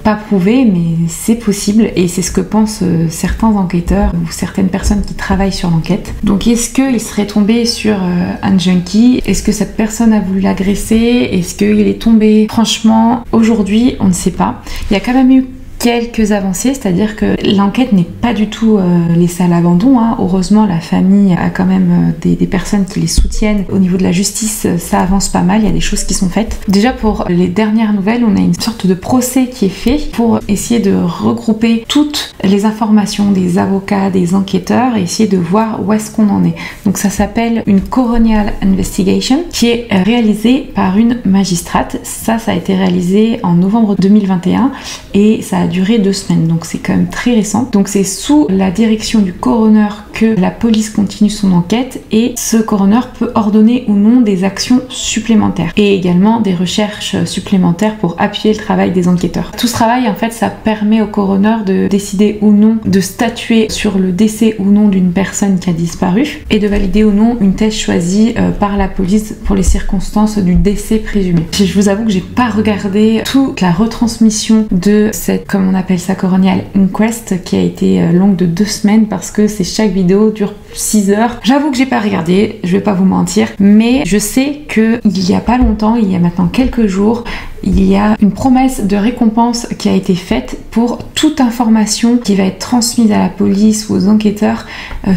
pas prouvé, mais c'est possible et c'est ce que pensent certains enquêteurs ou certaines personnes qui travaillent sur l'enquête. Donc est-ce qu'il serait tombé sur un junkie? Est-ce que cette personne a voulu l'agresser? Est-ce qu'il est tombé? Franchement, aujourd'hui, on ne sait pas. Il y a quand même eu quelques avancées, c'est-à-dire que l'enquête n'est pas du tout laissée à l'abandon. Heureusement, la famille a quand même des personnes qui les soutiennent. Au niveau de la justice, ça avance pas mal, il y a des choses qui sont faites. Déjà pour les dernières nouvelles, on a une sorte de procès qui est fait pour essayer de regrouper toutes les informations des avocats, des enquêteurs et essayer de voir où est-ce qu'on en est. Donc ça s'appelle une coronial investigation qui est réalisée par une magistrate. Ça a été réalisé en novembre 2021 et ça a duré 2 semaines, donc c'est quand même très récent. Donc c'est sous la direction du coroner que la police continue son enquête et ce coroner peut ordonner ou non des actions supplémentaires et également des recherches supplémentaires pour appuyer le travail des enquêteurs. Tout ce travail, en fait, ça permet au coroner de décider ou non de statuer sur le décès ou non d'une personne qui a disparu et de valider ou non une thèse choisie par la police pour les circonstances du décès présumé. Je vous avoue que j'ai pas regardé toute la retransmission de cette comme on appelle ça, Coronial Inquest, qui a été longue de 2 semaines parce que chaque vidéo dure 6 heures. J'avoue que j'ai pas regardé, je vais pas vous mentir, mais je sais que il y a pas longtemps, il y a maintenant quelques jours, il y a une promesse de récompense qui a été faite pour toute information qui va être transmise à la police ou aux enquêteurs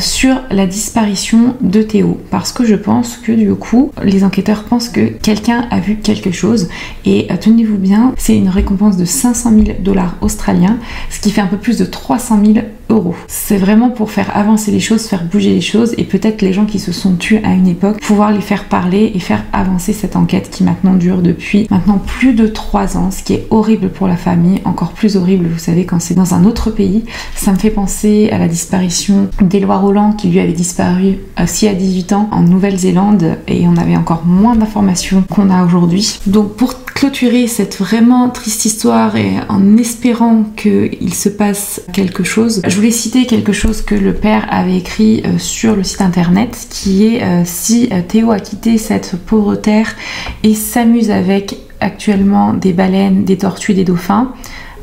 sur la disparition de Théo. Parce que je pense que du coup, les enquêteurs pensent que quelqu'un a vu quelque chose. Et tenez-vous bien, c'est une récompense de 500 000 $ australiens, ce qui fait un peu plus de 300 000 €. C'est vraiment pour faire avancer les choses, faire bouger les choses, et peut-être les gens qui se sont tués à une époque, pouvoir les faire parler et faire avancer cette enquête qui maintenant dure depuis maintenant plus de 3 ans, ce qui est horrible pour la famille, encore plus horrible, vous savez, quand c'est dans un autre pays. Ça me fait penser à la disparition d'Éloi Roland, qui lui avait disparu aussi à 18 ans en Nouvelle-Zélande, et on avait encore moins d'informations qu'on a aujourd'hui. Donc pour clôturer cette vraiment triste histoire et en espérant qu'il se passe quelque chose, je voulais citer quelque chose que le père avait écrit sur le site internet, qui est si Théo a quitté cette pauvre terre et s'amuse avec actuellement des baleines, des tortues, des dauphins,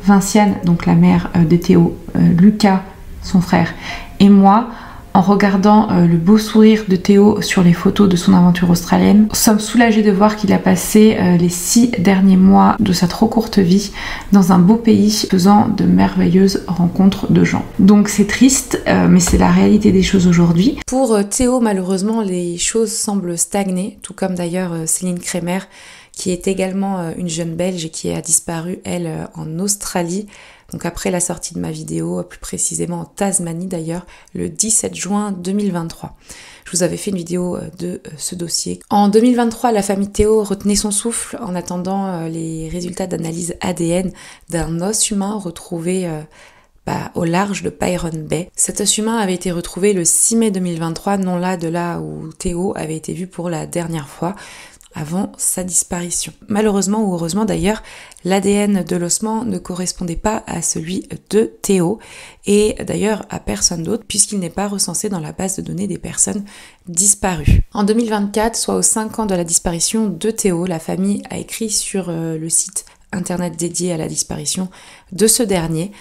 Vinciane, donc la mère de Théo, Lucas, son frère, et moi, en regardant le beau sourire de Théo sur les photos de son aventure australienne, sommes soulagés de voir qu'il a passé les 6 derniers mois de sa trop courte vie dans un beau pays, faisant de merveilleuses rencontres de gens. Donc c'est triste, mais c'est la réalité des choses aujourd'hui. Pour Théo, malheureusement, les choses semblent stagner, tout comme d'ailleurs Céline Kremer, qui est également une jeune Belge et qui a disparu, elle, en Australie. Donc après la sortie de ma vidéo, plus précisément en Tasmanie d'ailleurs, le 17 juin 2023. Je vous avais fait une vidéo de ce dossier. En 2023, la famille Théo retenait son souffle en attendant les résultats d'analyse ADN d'un os humain retrouvé au large de Byron Bay. Cet os humain avait été retrouvé le 6 mai 2023, non là de là où Théo avait été vu pour la dernière fois, avant sa disparition. Malheureusement ou heureusement d'ailleurs, l'ADN de l'ossement ne correspondait pas à celui de Théo et d'ailleurs à personne d'autre puisqu'il n'est pas recensé dans la base de données des personnes disparues. En 2024, soit aux 5 ans de la disparition de Théo, la famille a écrit sur le site internet dédié à la disparition de ce dernier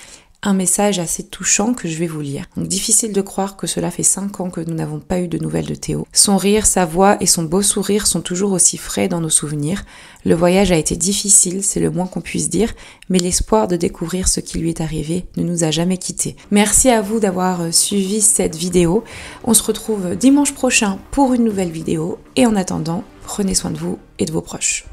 un message assez touchant que je vais vous lire. Donc difficile de croire que cela fait 5 ans que nous n'avons pas eu de nouvelles de Théo. Son rire, sa voix et son beau sourire sont toujours aussi frais dans nos souvenirs. Le voyage a été difficile, c'est le moins qu'on puisse dire, mais l'espoir de découvrir ce qui lui est arrivé ne nous a jamais quittés. Merci à vous d'avoir suivi cette vidéo. On se retrouve dimanche prochain pour une nouvelle vidéo et en attendant, prenez soin de vous et de vos proches.